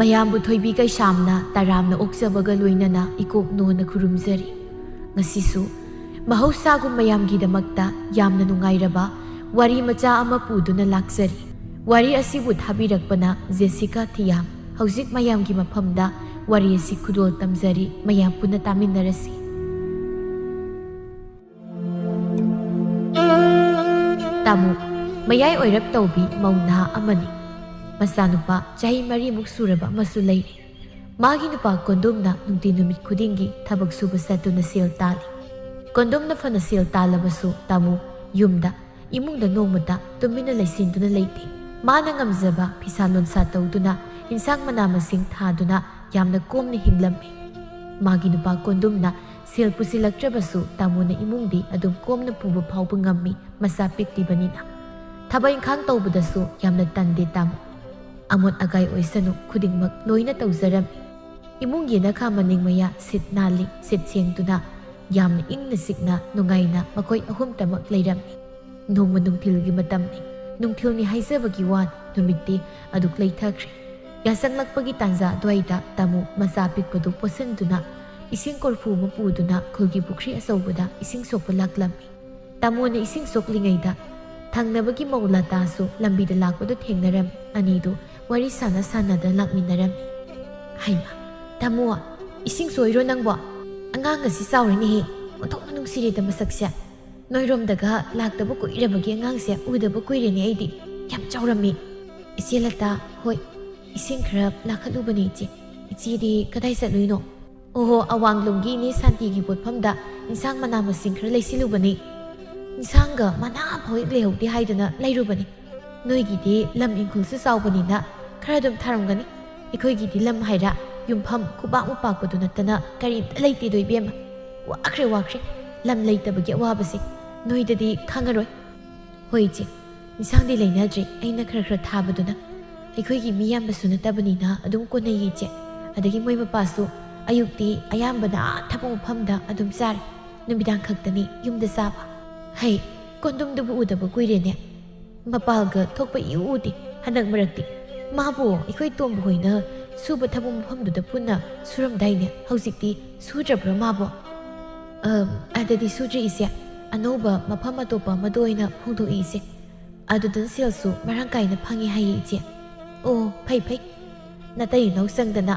ꯃꯌꯥꯝꯕꯨ ꯊꯣꯏꯕꯤ ꯀꯩꯁꯥꯝꯅ ꯇꯔꯥꯝꯅ ꯑꯣꯛꯆꯕꯒ ꯂꯣꯏꯅꯅ ꯏꯀꯣꯛ ꯅꯣꯟꯅ ꯈꯨꯔꯨꯝꯖꯔꯤ꯫ ꯉꯁꯤꯁꯨ ꯃꯍꯧꯁꯥꯒꯨꯝ ꯃꯌꯥꯝꯒꯤꯗꯃꯛꯇ ꯌꯥꯝꯅ ꯅꯨꯡꯉꯥꯏꯔꯕ ꯋꯥꯔꯤ ꯃꯆꯥ ꯑꯃ ꯄꯨꯗꯨꯅ ꯂꯥꯛꯆꯔꯤ꯫ ꯋꯥꯔꯤ ꯑꯁꯤꯕꯨ ꯊꯥꯕꯤꯔꯛꯄꯅ ꯖꯦꯁꯤꯀꯥ ꯊꯤꯌꯥꯝ꯫ ꯍꯧꯖꯤꯛ ꯃꯌꯥꯝꯒꯤ ꯃꯐꯝꯗ ꯋꯥꯔꯤ ꯑꯁꯤ ꯈꯨꯗꯣꯜ ꯇꯝꯖꯔꯤ, ꯃꯌꯥꯝ ꯄꯨꯟꯅ ꯇꯥꯃꯤꯟꯅꯔꯁꯤ꯫ ꯇꯥꯃꯨ ꯃꯌꯥꯏ ꯑꯣꯏꯔꯞ ꯇꯧꯕꯤ ꯃꯧ ꯅꯍꯥ ꯑꯃꯅꯤ꯫ ꯃꯆꯥꯅꯨꯄꯥ ꯆꯍꯤ 4ꯃꯨꯛ ꯁꯨꯔꯕ ꯑꯃꯁꯨ ꯂꯩꯔꯤ꯫ ꯃꯥꯒꯤ ꯅꯨꯄꯥ ꯀꯣꯟꯗꯨꯝꯅ ꯅꯨꯡꯇꯤ ꯅꯨꯃꯤꯠ ꯈꯨꯗꯤꯡꯒꯤ ꯊꯕꯛ ꯁꯨꯕ ꯆꯠꯇꯨꯅ ꯁꯦꯜ ꯇꯥꯜꯂꯤ꯫ ꯀꯣꯟꯗꯨꯝꯅ ꯐꯅ ꯁꯦꯜ ꯇꯥꯜꯂꯕꯁꯨ ꯇꯥꯃꯨ ꯌꯨꯝꯗ ꯏꯃꯨꯡꯗ ꯅꯣꯡꯃꯇ ꯇꯨꯃꯤꯟꯅ ꯂꯩꯁꯤꯟꯗꯨꯅ ꯂꯩꯇꯦ꯫ ꯃꯥꯅ ꯉꯝꯖꯕ ꯐꯤꯁꯥ ꯂꯣꯟꯁꯥ ꯇꯧꯗꯨꯅ ꯏꯟꯁꯥꯡ ꯃꯅꯥ ꯃꯁꯤꯡ ꯊꯥꯗꯨꯅ ꯌꯥꯝꯅ ꯀꯣꯝꯅ ꯍꯤꯡꯂꯝꯃꯤ꯫ ꯃꯥꯒꯤ ꯅꯨꯄꯥ ꯀꯣꯟꯗꯨꯝꯅ ꯁꯦꯜ ꯄꯨꯁꯤꯜꯂꯛꯇ꯭ꯔꯕꯁꯨ ꯇꯥꯃꯨꯅ ꯏꯃꯨꯡꯗꯤ ꯑꯗꯨꯝ ꯀꯣꯝꯅ ꯄꯨꯕ ꯐꯥꯎꯕ ꯉꯝꯃꯤ, ꯃꯆꯥ ꯄꯤꯛꯂꯤꯕꯅꯤꯅ꯫ ꯊꯕꯛ ꯏꯪꯈꯥꯡ ꯇꯧꯕꯗꯁꯨ ꯌꯥꯝꯅ ꯇꯟꯗꯦ ꯇꯥꯃꯨ꯫ ꯑꯃꯣꯠ ꯑꯀꯥꯏ ꯑꯣꯏꯁꯅꯨ ꯈꯨꯗꯤꯡꯃꯛ ꯂꯣꯏꯅ ꯇꯧꯖꯔꯝꯃꯤ꯫ ꯏꯃꯨꯡ ꯌꯦꯅꯈꯥ ꯃꯅꯤꯡ ꯃꯌꯥ ꯁꯤꯠ ꯅꯥꯜꯂꯤ, ꯁꯤꯠ ꯁꯦꯡꯗꯨꯅ ꯌꯥꯝꯅ ꯏꯪꯅ ꯆꯤꯛꯅ ꯅꯨꯡꯉꯥꯏꯅ ꯃꯈꯣꯏ ꯑꯍꯨꯝꯇꯃꯛ ꯂꯩꯔꯝꯃꯤ꯫ ꯅꯣꯡꯃ ꯅꯨꯡꯊꯤꯜꯒꯤ ꯃꯇꯝꯅꯤ꯫ ꯅꯨꯡꯊꯤꯜꯅꯤ ꯍꯥꯏꯖꯕꯒꯤ ꯋꯥꯅꯤ, ꯅꯨꯃꯤꯠꯇꯤ ꯑꯗꯨꯛ ꯂꯩꯊꯈ꯭ꯔꯦ꯫ ꯌꯥꯆꯪꯂꯛꯄꯒꯤ ꯇꯥꯟꯖꯥ ꯑꯗꯨꯋꯥꯏꯗ ꯇꯥꯃꯨ ꯃꯆꯥ ꯄꯤꯛꯄꯗꯨ ꯄꯣꯠꯁꯤꯟꯗꯨꯅ ꯏꯁꯤꯡ ꯀꯣꯔꯐꯨ ꯑꯃ ꯄꯨꯗꯨꯅ ꯈꯨꯜꯒꯤ ꯄꯨꯈ꯭ꯔꯤ ꯑꯆꯧꯕꯗ ꯏꯁꯤꯡ ꯁꯣꯛꯄ ꯂꯥꯛꯂꯝꯃꯤ꯫ ꯇꯥꯃꯨꯅ ꯏꯁꯤꯡ ꯁꯣꯛꯂꯤꯉꯩꯗ ꯊꯪꯅꯕꯒꯤ ꯃꯧ ꯂꯇꯥꯁꯨ ꯂꯝꯕꯤꯗ ꯂꯥꯛꯄꯗꯨ ꯊꯦꯡꯅꯔꯝꯃꯤ꯫ ꯑꯅꯤꯗꯨ ꯋꯥꯔꯤ ꯁꯥꯟꯅꯗꯅ ꯂꯥꯛꯃꯤꯟꯅꯔꯝꯃꯤ꯫ ꯍꯩꯃꯥ ꯇꯥꯃꯨ, ꯏꯁꯤꯡ ꯁꯣꯛꯏꯔꯣ ꯅꯪꯕꯣ? ꯑꯉꯥꯡ ꯑꯁꯤ ꯆꯥꯎꯔꯦꯅꯦꯍꯦ, ꯑꯣꯟꯊꯣꯛꯅ ꯅꯨꯡꯁꯤꯔꯦꯗ ꯃꯁꯛꯁꯦ꯫ ꯅꯣꯏꯔꯣꯝꯗꯒ ꯂꯥꯛꯇꯕ ꯀꯨꯏꯔꯕꯒꯤ ꯑꯉꯥꯡꯁꯦ ꯎꯗꯕ ꯀꯨꯏꯔꯦꯅꯦ ꯑꯩꯗꯤ, ꯌꯥꯝ ꯆꯥꯎꯔꯝꯃꯤ꯫ ꯏꯆꯦ ꯂꯇꯥ, ꯍꯣꯏ ꯏꯁꯤꯡ ꯈꯔ ꯂꯥꯛꯈꯠꯂꯨꯕꯅꯤ ꯏꯆꯦ꯫ ꯏꯆꯦꯗꯤ ꯀꯗꯥꯏ ꯆꯠꯂꯨꯏꯅꯣ? ꯑꯣꯍꯣ, ꯑꯋꯥꯡꯂꯣꯝꯒꯤ ꯏꯅꯦ ꯁꯥꯟꯇꯤꯒꯤ ꯄꯣꯠꯐꯝꯗ ꯏꯟꯁꯥꯡ ꯃꯅꯥ ꯃꯁꯤꯡ ꯈꯔ ꯂꯩꯁꯤꯜꯂꯨꯕꯅꯤ꯫ ꯏꯟꯁꯥꯡꯒ ꯃꯅꯥ ꯑꯃꯐꯥꯎ ꯍꯦꯛ ꯂꯩꯍꯧꯗꯦ ꯍꯥꯏꯗꯨꯅ ꯂꯩꯔꯨꯕꯅꯤ꯫ ꯅꯣꯏꯒꯤꯗꯤ ꯂꯝ ꯏꯪꯈꯨꯜꯁꯨ ꯆꯥꯎꯕꯅꯤꯅ ꯈꯔ ꯑꯗꯨꯝ ꯊꯥꯔꯝꯒꯅꯤ꯫ ꯑꯩꯈꯣꯏꯒꯤꯗꯤ ꯂꯝ ꯍꯥꯏꯔ ꯌꯨꯝꯐꯝ ꯈꯨꯕꯥꯛꯃꯨꯛ ꯄꯥꯛꯄꯗꯨ ꯅꯠꯇꯅ ꯀꯔꯤꯝꯇ ꯂꯩꯇꯦꯗꯣ ꯏꯕꯦꯝꯃ꯫ ꯋꯥꯈ꯭ꯔꯦ ꯂꯝ ꯂꯩꯇꯕꯒꯤ ꯑꯋꯥꯕꯁꯦ, ꯅꯣꯏꯗꯗꯤ ꯈꯪꯉꯔꯣꯏ꯫ ꯍꯣꯏ ꯏꯆꯦ, ꯏꯟꯁꯥꯡꯗꯤ ꯂꯩꯅꯗ꯭ꯔꯤ, ꯑꯩꯅ ꯈꯔ ꯊꯥꯕꯗꯨꯅ꯫ ꯑꯩꯈꯣꯏꯒꯤ ꯃꯤ ꯌꯥꯝꯕꯁꯨ ꯅꯠꯇꯕꯅꯤꯅ ꯑꯗꯨꯝ ꯀꯣꯟꯅꯩ ꯏꯆꯦ꯫ ꯑꯗꯒꯤ ꯃꯣꯏ ꯃꯄꯥꯁꯨ ꯑꯌꯨꯛꯇꯤ ꯑꯌꯥꯝꯕꯅ ꯊꯕꯛ ꯃꯐꯝꯗ ꯑꯗꯨꯝ ꯆꯥꯔꯦ, ꯅꯨꯃꯤꯗꯥꯡ ꯈꯛꯇꯅꯤ ꯌꯨꯝꯗ ꯆꯥꯕ꯫ ꯍꯩ, ꯀꯣꯟꯗꯨꯝꯗꯨꯕꯨ ꯎꯗꯕ ꯀꯨꯏꯔꯦꯅꯦ, ꯃꯄꯥꯜꯒ ꯊꯣꯛꯄ ꯏꯎ ꯎꯗꯦ ꯍꯟꯗꯛ ꯃꯔꯛꯇꯤ꯫ ꯃꯥꯕꯨ ꯑꯩꯈꯣꯏ ꯇꯣꯝꯕ ꯍꯣꯏꯅ ꯁꯨꯕ ꯊꯕꯛ ꯃꯐꯝꯗꯨꯗ ꯄꯨꯟꯅ ꯁꯨꯔꯝꯗꯥꯏꯅꯦ, ꯍꯧꯖꯤꯛꯇꯤ ꯁꯨꯗ꯭ꯔꯕ꯭ꯔꯥ ꯃꯥꯕꯨ? ꯑꯗꯨꯗꯤ ꯁꯨꯗ꯭ꯔꯤ ꯏꯆꯦ, ꯑꯅꯧꯕ ꯃꯐꯝ ꯑꯇꯣꯞꯄ ꯑꯃꯗ ꯑꯣꯏꯅ ꯍꯣꯡꯗꯣꯛꯏ ꯏꯆꯦ꯫ ꯑꯗꯨꯗ ꯁꯦꯜꯁꯨ ꯃꯔꯥꯡ ꯀꯥꯏꯅ ꯐꯪꯉꯦ ꯍꯥꯏꯌꯦ ꯏꯆꯦ꯫ ꯑꯣ ꯐꯩ, ꯅꯇꯩ ꯅꯅꯥꯎ ꯆꯪꯗꯅ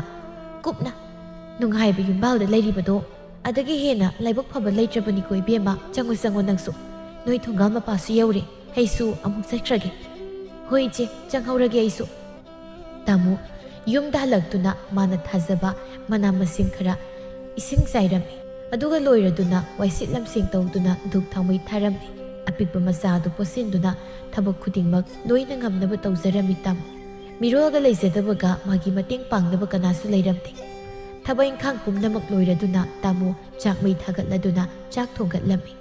ꯀꯨꯞꯅ ꯅꯨꯡꯉꯥꯏꯕ ꯌꯨꯝꯕꯥꯜꯗ ꯂꯩꯔꯤꯕꯗꯣ ꯑꯗꯒꯤ ꯍꯦꯟꯅ ꯂꯥꯏꯕꯛ ꯐꯕ ꯂꯩꯇ꯭ꯔꯕꯅꯤꯀꯣ ꯏꯕꯦꯝꯃ꯫ ꯆꯪꯉꯣ ꯅꯪꯁꯨ, ꯅꯣꯏ ꯊꯣꯡꯒꯥꯜ ꯃꯄꯥꯁꯨ ꯌꯧꯔꯦ, ꯑꯩꯁꯨ ꯑꯃꯨꯛ ꯆꯠꯈ꯭ꯔꯒꯦ꯫ ꯍꯣꯏ ꯏꯆꯦ, ꯆꯪꯍꯧꯔꯒꯦ ꯑꯩꯁꯨ꯫ ꯇꯥꯃꯨ ꯌꯨꯝꯗ ꯍꯜꯂꯛꯇꯨꯅ ꯃꯥꯅ ꯊꯥꯖꯕ ꯃꯅꯥ ꯃꯁꯤꯡ ꯈꯔ ꯏꯁꯤꯡ ꯆꯥꯏꯔꯝꯃꯤ꯫ ꯑꯗꯨꯒ ꯂꯣꯏꯔꯗꯨꯅ ꯋꯥꯏꯁꯤꯠ ꯂꯝꯁꯦꯡ ꯇꯧꯗꯨꯅ ꯙꯨꯛ ꯊꯥꯎꯃꯩ ꯊꯥꯔꯝꯃꯤ꯫ ꯑꯄꯤꯛꯄ ꯃꯆꯥꯗꯨ ꯄꯣꯠꯁꯤꯟꯗꯨꯅ ꯊꯕꯛ ꯈꯨꯗꯤꯡꯃꯛ ꯂꯣꯏꯅ ꯉꯝꯅꯕ ꯇꯧꯖꯔꯝꯃꯤ ꯇꯥꯃꯨ꯫ ꯃꯤꯔꯣꯜꯒ ꯂꯩꯖꯗꯕꯒ ꯃꯥꯒꯤ ꯃꯇꯦꯡ ꯄꯥꯡꯅꯕ ꯀꯅꯥꯁꯨ ꯂꯩꯔꯝꯗꯦ꯫ ꯊꯕꯛ ꯏꯪꯈꯥꯡ ꯄꯨꯝꯅꯃꯛ ꯂꯣꯏꯔꯗꯨꯅ ꯇꯥꯃꯨ ꯆꯥꯛ ꯃꯩ ꯊꯥꯒꯠꯂꯗꯨꯅ ꯆꯥꯛ ꯊꯣꯡꯒꯠꯂꯝꯃꯤ꯫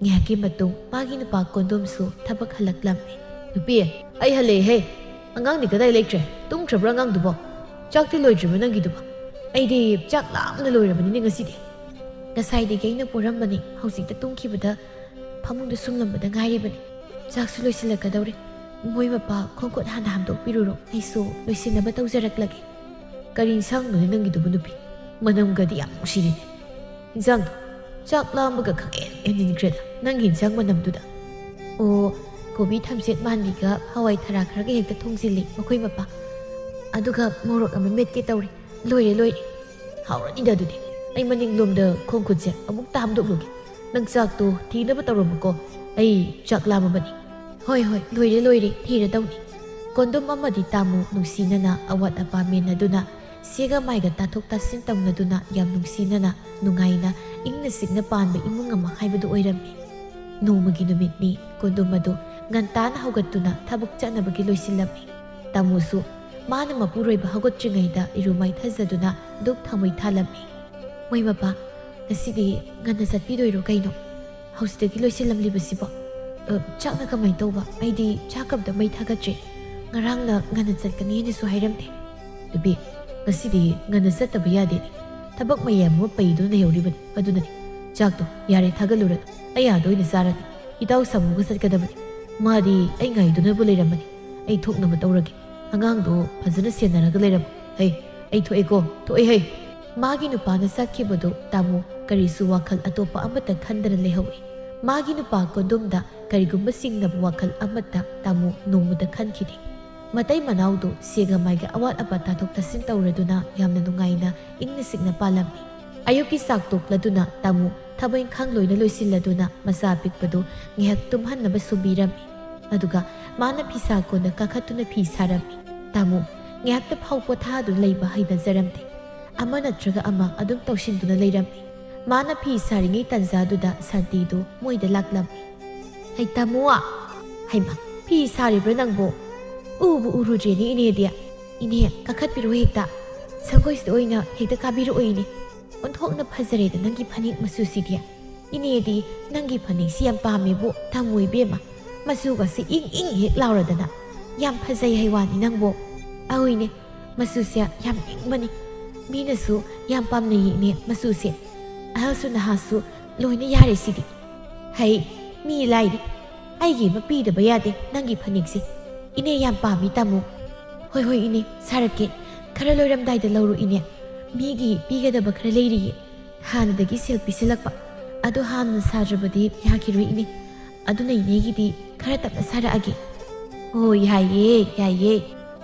ꯉꯥꯏꯍꯥꯛꯀꯤ ꯃꯇꯨꯡ ꯃꯥꯒꯤ ꯅꯨꯄꯥ ꯀꯣꯟꯗꯨꯝꯁꯨ ꯊꯕꯛ ꯍꯜꯂꯛꯂꯝꯃꯤ꯫ ꯅꯨꯄꯤ, ꯑꯩ ꯍꯜꯂꯛꯑꯦꯍꯦ꯫ ꯑꯉꯥꯡꯗꯤ ꯀꯗꯥꯏ ꯂꯩꯈ꯭ꯔꯦ? ꯇꯨꯝꯈ꯭ꯔꯕ꯭ꯔꯥ ꯑꯉꯥꯡꯗꯨꯕꯣ? ꯆꯥꯛꯇꯤ ꯂꯣꯏꯗ꯭ꯔꯤꯕ ꯅꯪꯒꯤꯗꯨꯕꯣ? ꯑꯩꯗꯤ ꯆꯥꯛ ꯂꯥꯝꯅ ꯂꯣꯏꯔꯕꯅꯤꯅꯦ ꯉꯁꯤꯗꯤ꯫ ꯉꯁꯥꯏꯗꯒꯤ ꯑꯩꯅ ꯄꯣꯔꯝꯕꯅꯤ, ꯍꯧꯖꯤꯛꯇ ꯇꯨꯝꯈꯤꯕꯗ ꯐꯃꯨꯡꯗ ꯁꯨꯝꯂꯝꯕꯗ ꯉꯥꯏꯔꯤꯕꯅꯤ꯫ ꯆꯥꯛꯁꯨ ꯂꯣꯏꯁꯤꯜꯂꯛꯀꯗꯧꯔꯦ꯫ ꯃꯣꯏ ꯃꯄꯥ ꯈꯣꯡꯈꯨꯠ ꯍꯥꯟꯅ ꯍꯥꯝꯗꯣꯛꯄꯤꯔꯨꯔꯣ, ꯑꯩꯁꯨ ꯂꯣꯏꯁꯤꯟꯅꯕ ꯇꯧꯖꯔꯛꯂꯒꯦ꯫ ꯀꯔꯤ ꯏꯟꯁꯥꯡꯅꯣꯅꯦ ꯅꯪꯒꯤꯗꯨꯕꯨ ꯅꯨꯄꯤ? ꯃꯅꯝꯒꯗꯤ ꯌꯥꯝ ꯅꯨꯡꯁꯤꯔꯤꯅꯦ꯫ ꯏꯟꯁꯥꯡꯗꯣ ꯆꯥꯛ ꯂꯥꯝꯕꯒ ꯍꯦꯟꯖꯤꯟꯈ꯭ꯔꯦꯗ ꯅꯪꯒꯤ ꯏꯟꯁꯥꯡ ꯃꯅꯝꯗꯨꯗ꯫ ꯑꯣ, ꯀꯣꯕꯤ ꯊꯝꯆꯦꯠ ꯃꯥꯟꯕꯤꯒ ꯍꯋꯥꯏ ꯊꯔꯥꯛ ꯈꯔꯒ ꯍꯦꯛꯇ ꯊꯣꯡꯖꯤꯜꯂꯤ ꯃꯈꯣꯏ ꯃꯄꯥ꯫ ꯑꯗꯨꯒ ꯃꯣꯔꯣꯛ ꯑꯃ ꯃꯦꯠꯀꯦ ꯇꯧꯔꯤ꯫ ꯂꯣꯏꯔꯦ꯫ ꯍꯥꯎꯔꯅꯤꯗ ꯑꯗꯨꯗꯤ꯫ ꯑꯩ ꯃꯅꯤꯡꯂꯣꯝꯗ ꯈꯣꯡ ꯈꯨꯠꯁꯦ ꯑꯃꯨꯛꯇ ꯍꯥꯝꯗꯣꯛꯂꯨꯒꯦ꯫ ꯅꯪ ꯆꯥꯛꯇꯣ ꯊꯤꯅꯕ ꯇꯧꯔꯝꯃꯨꯀꯣ, ꯑꯩ ꯆꯥꯛ ꯂꯥꯝꯃꯕꯅꯤ꯫ ꯍꯣꯏ, ꯂꯣꯏꯔꯦ ꯊꯤꯔꯗꯧꯅꯤ꯫ ꯀꯣꯟꯗꯨꯝ ꯑꯃꯗꯤ ꯇꯥꯃꯨ ꯅꯨꯡꯁꯤꯅꯅ ꯑꯋꯥꯠ ꯑꯄꯥ ꯃꯦꯟꯅꯗꯨꯅ ꯁꯦꯒ ꯃꯥꯏꯒ ꯇꯥꯊꯣꯛ ꯇꯥꯁꯤꯟ ꯇꯧꯅꯗꯨꯅ ꯌꯥꯝ ꯅꯨꯡꯁꯤꯅꯅ ꯅꯨꯡꯉꯥꯏꯅ ꯏꯪꯅ ꯆꯤꯛꯅ ꯄꯥꯟꯕ ꯏꯃꯨꯡ ꯑꯃ ꯍꯥꯏꯕꯗꯨ ꯑꯣꯏꯔꯝꯃꯤ꯫ ꯅꯣꯡꯃꯒꯤ ꯅꯨꯃꯤꯠꯅꯤ꯫ ꯀꯣꯟꯗꯨꯝ ꯑꯗꯨ ꯉꯟꯇꯥꯅ ꯍꯧꯒꯠꯇꯨꯅ ꯊꯕꯛ ꯆꯠꯅꯕꯒꯤ ꯂꯣꯏꯁꯤꯜꯂꯝꯃꯤ꯫ ꯇꯥꯃꯨꯁꯨ ꯃꯥꯅ ꯃꯄꯨꯔꯣꯏꯕ ꯍꯧꯒꯠꯇ꯭ꯔꯤꯉꯩꯗ ꯏꯔꯨ ꯃꯥꯏꯊꯖꯗꯨꯅ ꯙꯨꯛ ꯊꯥꯎꯃꯩ ꯊꯥꯜꯂꯝꯃꯤ꯫ ꯃꯣꯏ ꯃꯄꯥ, ꯉꯁꯤꯗꯤ ꯉꯟꯅ ꯆꯠꯄꯤꯗꯣꯏꯔꯣ ꯀꯩꯅꯣ? ꯍꯧꯖꯤꯛꯇꯒꯤ ꯂꯣꯏꯁꯤꯜꯂꯝꯂꯤꯕꯁꯤꯕꯣ? ꯆꯥꯛꯅ ꯀꯃꯥꯏꯅ ꯇꯧꯕ? ꯑꯩꯗꯤ ꯆꯥꯛ ꯑꯝꯇ ꯃꯩ ꯊꯥꯒꯠꯇ꯭ꯔꯤ꯫ ꯉꯔꯥꯡꯅ ꯉꯟꯅ ꯆꯠꯀꯅꯤꯅꯁꯨ ꯍꯥꯏꯔꯝꯗꯦ꯫ ꯅꯨꯄꯤ, ꯉꯁꯤꯗꯤ ꯉꯟꯅ ꯆꯠꯇꯕ ꯌꯥꯗꯦꯅꯦ, ꯊꯕꯛ ꯃꯌꯥꯝ ꯑꯃ ꯄꯩꯗꯨꯅ ꯂꯩꯍꯧꯔꯤꯕꯅꯤ꯫ ꯑꯗꯨꯅꯅꯤ ꯆꯥꯛꯇꯣ ꯌꯥꯔꯦ ꯊꯥꯒꯠꯂꯨꯔꯅꯨ, ꯑꯩ ꯑꯥꯗ ꯑꯣꯏꯅ ꯆꯥꯔꯅꯤ꯫ ꯏꯇꯥꯎ ꯁꯥꯃꯨꯒ ꯆꯠꯀꯗꯕꯅꯤ, ꯃꯥꯗꯤ ꯑꯩ ꯉꯥꯏꯗꯨꯅꯕꯨ ꯂꯩꯔꯝꯕꯅꯤ꯫ ꯑꯩ ꯊꯣꯛꯅꯕ ꯇꯧꯔꯒꯦ, ꯑꯉꯥꯡꯗꯣ ꯐꯖꯅ ꯁꯦꯟꯅꯔꯒ ꯂꯩꯔꯝꯃꯨ꯫ ꯍꯩ ꯑꯩ ꯊꯣꯛꯑꯦꯀꯣ ꯊꯣꯛꯑꯦ ꯍꯩ ꯃꯥꯒꯤ ꯅꯨꯄꯥꯅ ꯆꯠꯈꯤꯕꯗꯨ ꯇꯥꯃꯣ ꯀꯔꯤꯁꯨ ꯋꯥꯈꯜ ꯑꯇꯣꯞꯄ ꯑꯃꯠꯇ ꯈꯟꯗꯅ ꯂꯩꯍꯧꯏ ꯃꯥꯒꯤ ꯅꯨꯄꯥ ꯀꯣꯟꯗꯨꯝꯗ ꯀꯔꯤꯒꯨꯝꯕ ꯆꯤꯡꯅꯕ ꯋꯥꯈꯜ ꯑꯃꯠꯇ ꯇꯥꯃꯣ ꯅꯣꯡꯃꯗ ꯈꯟꯈꯤꯗꯦ ꯃꯇꯩ ꯃꯅꯥꯎꯗꯨ ꯁꯦꯒ ꯃꯥꯏꯒ ꯑꯋꯥꯠ ꯑꯄꯥ ꯇꯥꯊꯣꯛ ꯇꯥꯁꯤꯟ ꯇꯧꯔꯗꯨꯅ ꯌꯥꯝꯅ ꯅꯨꯡꯉꯥꯏꯅ ꯏꯪꯅ ꯆꯤꯛꯅ ꯄꯥꯜꯂꯝꯃꯤ ꯑꯌꯨꯛꯀꯤ ꯆꯥꯛ ꯇꯣꯛꯂꯗꯨꯅ ꯇꯥꯃꯣ ꯊꯕꯛ ꯏꯪꯈꯥꯡ ꯂꯣꯏꯅ ꯂꯣꯏꯁꯤꯜꯂꯗꯨꯅ ꯃꯆꯥ ꯄꯤꯛꯄꯗꯨ ꯉꯥꯏꯍꯥꯛ ꯇꯨꯝꯍꯟꯅꯕ ꯁꯨꯕꯤꯔꯝꯃꯤ ꯑꯗꯨꯒ ꯃꯥꯅ ꯐꯤꯁꯥ ꯀꯣꯟꯅ ꯀꯥꯈꯠꯇꯨꯅ ꯐꯤ ꯁꯥꯔꯝꯃꯤ ꯇꯥꯃꯣ ꯉꯥꯏꯍꯥꯛꯇ ꯐꯥꯎ ꯄꯣꯊꯥꯗꯨꯅ ꯂꯩꯕ ꯍꯩꯅꯖꯔꯝꯗꯦ ꯑꯃ ꯅꯠꯇ꯭ꯔꯒ ꯑꯃ ꯑꯗꯨꯝ ꯇꯧꯁꯤꯟꯗꯨꯅ ꯂꯩꯔꯝꯃꯤ ꯃꯥꯅ ꯐꯤ ꯁꯥꯔꯤꯉꯩ ꯇꯟꯖꯥꯗꯨꯗ ꯁꯥꯟꯇꯤꯗꯨ ꯃꯣꯏꯗ ꯂꯥꯛꯂꯝꯃꯤ ꯍꯩ ꯇꯥꯃꯣ ꯍꯩꯃ ꯐꯤ ꯁꯥꯔꯤꯕ꯭ꯔꯥ ꯅꯪꯕꯣ ꯎꯕꯨ ꯎꯔꯨꯗ꯭ꯔꯦꯅꯦ ꯏꯅꯦꯗꯤ ꯏꯅꯦ ꯀꯥꯈꯠꯄꯤꯔꯣ ꯍꯦꯛꯇ ꯁꯪꯒꯣꯏꯁꯤꯗ ꯑꯣꯏꯅ ꯍꯦꯛꯇ ꯀꯥꯕꯤꯔꯛꯑꯣ ꯏꯅꯦ ꯑꯣꯟꯊꯣꯛꯅ ꯐꯖꯔꯦꯗ ꯅꯪꯒꯤ ꯐꯅꯦꯛ ꯃꯆꯨꯁꯤꯗꯤ ꯏꯅꯦꯗꯤ ꯅꯪꯒꯤ ꯐꯅꯦꯛꯁꯤ ꯌꯥꯝ ꯄꯥꯝꯃꯦꯕꯨ ꯇꯥꯃꯣ ꯏꯕꯦꯝꯃ ꯃꯆꯨꯒꯁꯤ ꯏꯪ ꯏꯪ ꯍꯦꯛ ꯂꯥꯎꯔꯗꯅ ꯌꯥꯝ ꯐꯖꯩ ꯍꯩꯋꯥꯅꯤ ꯅꯪꯕꯣ ꯑꯍꯣꯏꯅꯦ ꯃꯆꯨꯁꯦ ꯌꯥꯝ ꯏꯪꯕꯅꯤ ꯃꯤꯅꯁꯨ ꯌꯥꯝ ꯄꯥꯝꯅꯩ ꯏꯅꯦ ꯃꯆꯨꯁꯦ ꯑꯍꯜꯁꯨ ꯅꯍꯥꯁꯨ ꯂꯣꯏꯅ ꯌꯥꯔꯦ ꯁꯤꯗꯤ ꯍꯩ ꯃꯤ ꯂꯥꯏꯔꯤ ꯑꯩꯒꯤ ꯑꯃ ꯄꯤꯗꯕ ꯌꯥꯗꯦ ꯅꯪꯒꯤ ꯐꯅꯦꯛꯁꯦ ꯏꯅꯦ ꯌꯥꯝ ꯄꯥꯝꯃꯤ ꯇꯥꯃꯣ ꯍꯣꯏ ꯍꯣꯏ ꯏꯅꯦ ꯁꯥꯔꯛꯀꯦ ꯈꯔ ꯂꯣꯏꯔꯝꯗꯥꯏꯗ ꯂꯧꯔꯣ ꯏꯅꯦ ꯃꯤꯒꯤ ꯄꯤꯒꯗꯕ ꯈꯔ ꯂꯩꯔꯤꯌꯦ ꯍꯥꯟꯅꯗꯒꯤ ꯁꯦꯜ ꯄꯤꯁꯤꯜꯂꯛꯄ ꯑꯗꯣ ꯍꯥꯟꯅ ꯁꯥꯗ꯭ꯔꯕꯗꯤ ꯌꯥꯈꯤꯔꯣꯏ ꯏꯅꯦ ꯑꯗꯨꯅ ꯏꯅꯦꯒꯤꯗꯤ ꯈꯔ ꯇꯞꯅ ꯁꯥꯔꯛꯑꯒꯦ ꯍꯣꯏ ꯌꯥꯏꯌꯦ ꯌꯥꯏꯌꯦ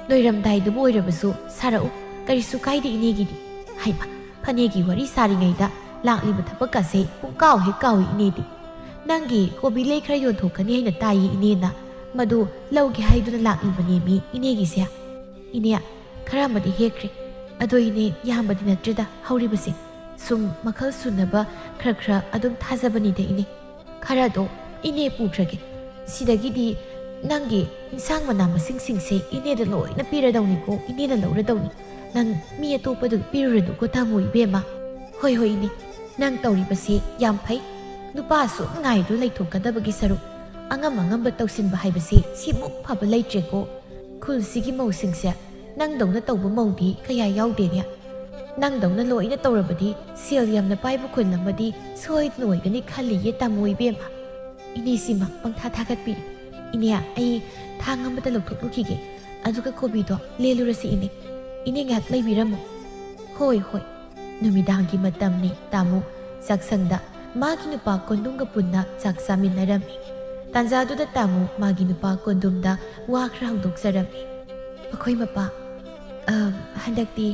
ꯂꯣꯏꯔꯝꯗꯥꯏꯗꯕꯨ ꯑꯣꯏꯔꯕꯁꯨ ꯁꯥꯔꯛꯎ ꯀꯔꯤꯁꯨ ꯀꯥꯏꯗꯦ ꯏꯅꯦꯒꯤꯗꯤ ꯍꯩꯃ ꯐꯅꯦꯛꯒꯤ ꯋꯥꯔꯤ ꯁꯥꯔꯤꯉꯩꯗ ꯂꯥꯛꯂꯤꯕ ꯊꯕꯛꯀꯁꯦ ꯄꯨꯡꯀꯥꯎ ꯍꯦꯛ ꯀꯥꯎꯏ ꯏꯅꯦꯗꯤ ꯅꯪꯒꯤ ꯀꯣꯕꯤ ꯂꯩ ꯈꯔ ꯌꯣꯟꯊꯣꯛꯀꯅꯤ ꯍꯥꯏꯅ ꯇꯥꯏꯌꯦ ꯏꯅꯦꯅ ꯃꯗꯨ ꯂꯧꯒꯦ ꯍꯥꯏꯗꯨꯅ ꯂꯥꯛꯂꯤꯕꯅꯦꯃꯤ ꯏꯅꯦꯒꯤꯁꯦ ꯏꯅꯦ ꯈꯔ ꯑꯃꯗꯤ ꯍꯦꯛꯈ꯭ꯔꯦ ꯑꯗꯣ ꯏꯅꯦ ꯌꯥꯝꯕꯗꯤ ꯅꯠꯇ꯭ꯔꯦꯗ ꯍꯧꯔꯤꯕꯁꯦ ꯁꯨꯝ ꯃꯈꯜ ꯁꯨꯅꯕ ꯈꯔ ꯑꯗꯨꯝ ꯊꯥꯖꯕꯅꯤꯗ ꯏꯅꯦ ꯈꯔꯗꯣ ꯏꯅꯦ ꯄꯨꯈ꯭ꯔꯒꯦ ꯁꯤꯗꯒꯤꯗꯤ ꯅꯪꯒꯤ ꯏꯟꯁꯥꯡ ꯃꯅꯥ ꯃꯁꯤꯡꯁꯤꯡꯁꯦ ꯏꯅꯦꯗ ꯂꯣꯏꯅ ꯄꯤꯔꯗꯧꯅꯤꯀꯣ ꯏꯅꯦꯅ ꯂꯧꯔꯗꯧꯅꯤ ꯅꯪ ꯃꯤ ꯑꯇꯣꯞꯄꯗ ꯄꯤꯔꯨꯔꯅꯨꯀꯣ ꯇꯥꯃꯣ ꯏꯕꯦꯝꯃ ꯍꯣꯏ ꯍꯣꯏ ꯏꯅꯦ ꯅꯪ ꯇꯧꯔꯤꯕꯁꯤ ꯌꯥꯝ ꯐꯩ ꯅꯨꯄꯥꯁꯨ ꯉꯥꯏꯗꯨ ꯂꯩꯊꯣꯛꯀꯗꯕꯒꯤ ꯁꯔꯨꯛ ꯑꯉꯝꯕ ꯇꯧꯁꯤꯟꯕ ꯍꯥꯏꯕꯁꯤ ꯁꯤꯃꯨꯛ ꯐꯕ ꯂꯩꯇ꯭ꯔꯦꯀꯣ ꯈꯨꯜꯁꯤꯒꯤ ꯃꯧꯁꯤꯡꯁꯦ ꯅꯪꯗꯧꯅ ꯇꯧꯕ ꯃꯧꯗꯤ ꯀꯌꯥ ꯌꯥꯎꯗꯦꯅꯦ ꯅꯪꯗꯧꯅ ꯂꯣꯏꯅ ꯇꯧꯔꯕꯗꯤ ꯁꯦꯜ ꯌꯥꯝꯅ ꯄꯥꯏꯕ ꯈꯨꯜ ꯑꯃꯗꯤ ꯁꯣꯏꯗꯅ ꯑꯣꯏꯒꯅꯤ ꯈꯜꯂꯤꯌꯦ ꯇꯥꯃꯣ ꯏꯕꯦꯝꯃ ꯏꯅꯦꯁꯤꯃ ꯄꯪꯊꯥ ꯊꯥꯒꯠꯄꯤꯔꯤ ꯏꯅꯦ ꯑꯩ ꯊꯥꯡ ꯑꯃꯗ ꯂꯧꯊꯣꯛꯂꯨꯈꯤꯒꯦ ꯑꯗꯨꯒ ꯀꯣꯕꯤꯗꯣ ꯂꯦꯜꯂꯨꯔꯁꯤ ꯏꯅꯦ ꯉꯥꯏꯍꯥꯛ ꯂꯩꯕꯤꯔꯝꯃꯨ ꯍꯣꯏ ꯅꯨꯃꯤꯗꯥꯡꯒꯤ ꯃꯇꯝꯅꯤ ꯇꯥꯃꯣ ꯆꯥꯛꯁꯪꯗ ꯃꯥꯒꯤ ꯅꯨꯄꯥ ꯀꯣꯟꯗꯨꯝꯒ ꯄꯨꯟꯅ ꯆꯥꯛ ꯆꯥꯃꯤꯟꯅꯔꯝꯃꯤ ꯇꯥꯟꯖꯥꯗꯨꯗ ꯇꯥꯃꯣ ꯃꯥꯒꯤ ꯅꯨꯄꯥ ꯀꯣꯟꯗꯨꯝꯗ ꯋꯥ ꯈꯔ ꯍꯧꯗꯣꯛꯆꯔꯝꯃꯤ ꯑꯩꯈꯣꯏ ꯃꯄꯥ ꯍꯟꯗꯛꯇꯤ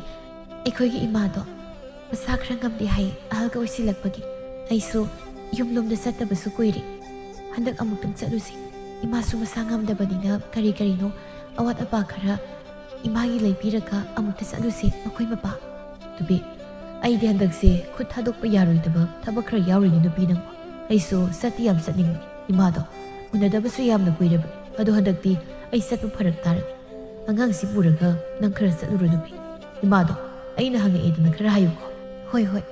ꯑꯩꯈꯣꯏꯒꯤ ꯏꯃꯥꯗꯣ ꯃꯁꯥ ꯈꯔ ꯉꯝꯗꯦ ꯍꯥꯏ ꯑꯍꯜꯒ ꯑꯣꯏꯁꯤꯜꯂꯛꯄꯒꯤ ꯑꯩꯁꯨ ꯌꯨꯝꯂꯣꯝꯗ ꯆꯠꯇꯕꯁꯨ ꯀꯨꯏꯔꯦ ꯍꯟꯗꯛ ꯑꯃꯨꯛꯇꯪ ꯆꯠꯂꯨꯁꯤ ꯏꯃꯥꯁꯨ ꯃꯁꯥ ꯉꯝꯗꯕꯅꯤꯅ ꯀꯔꯤꯅꯣ ꯑꯋꯥꯠ ꯑꯄꯥ ꯈꯔ ꯏꯃꯥꯒꯤ ꯂꯩꯕꯤꯔꯒ ꯑꯃꯨꯛꯇ ꯆꯠꯂꯨꯁꯤ ꯑꯩꯈꯣꯏ ꯃꯄꯥ ꯅꯨꯄꯤ ꯑꯩꯗꯤ ꯍꯟꯗꯛꯁꯦ ꯈꯨꯠ ꯊꯥꯗꯣꯛꯄ ꯌꯥꯔꯣꯏꯗꯕ ꯊꯕꯛ ꯈꯔ ꯌꯥꯎꯔꯤꯅꯤ ꯅꯨꯄꯤ ꯅꯪꯕꯨ ꯑꯩꯁꯨ ꯆꯠꯇꯤ ꯌꯥꯝ ꯆꯠꯅꯤꯡꯕꯅꯤ ꯏꯃꯥꯗꯣ ꯎꯅꯗꯕꯁꯨ ꯌꯥꯝꯅ ꯀꯨꯏꯔꯕꯅꯤ ꯑꯗꯣ ꯍꯟꯗꯛꯇꯤ ꯑꯩ ꯆꯠꯄ ꯐꯔꯛ ꯇꯥꯔꯅꯤ ꯑꯉꯥꯡꯁꯤ ꯄꯨꯔꯒ ꯅꯪ ꯈꯔ ꯆꯠꯂꯨꯔꯣ ꯅꯨꯄꯤ ꯏꯃꯥꯗꯣ ꯑꯩꯅ ꯍꯪꯉꯛꯑꯦꯗꯅ ꯈꯔ ꯍꯥꯏꯌꯨꯀꯣ ꯍꯣꯏ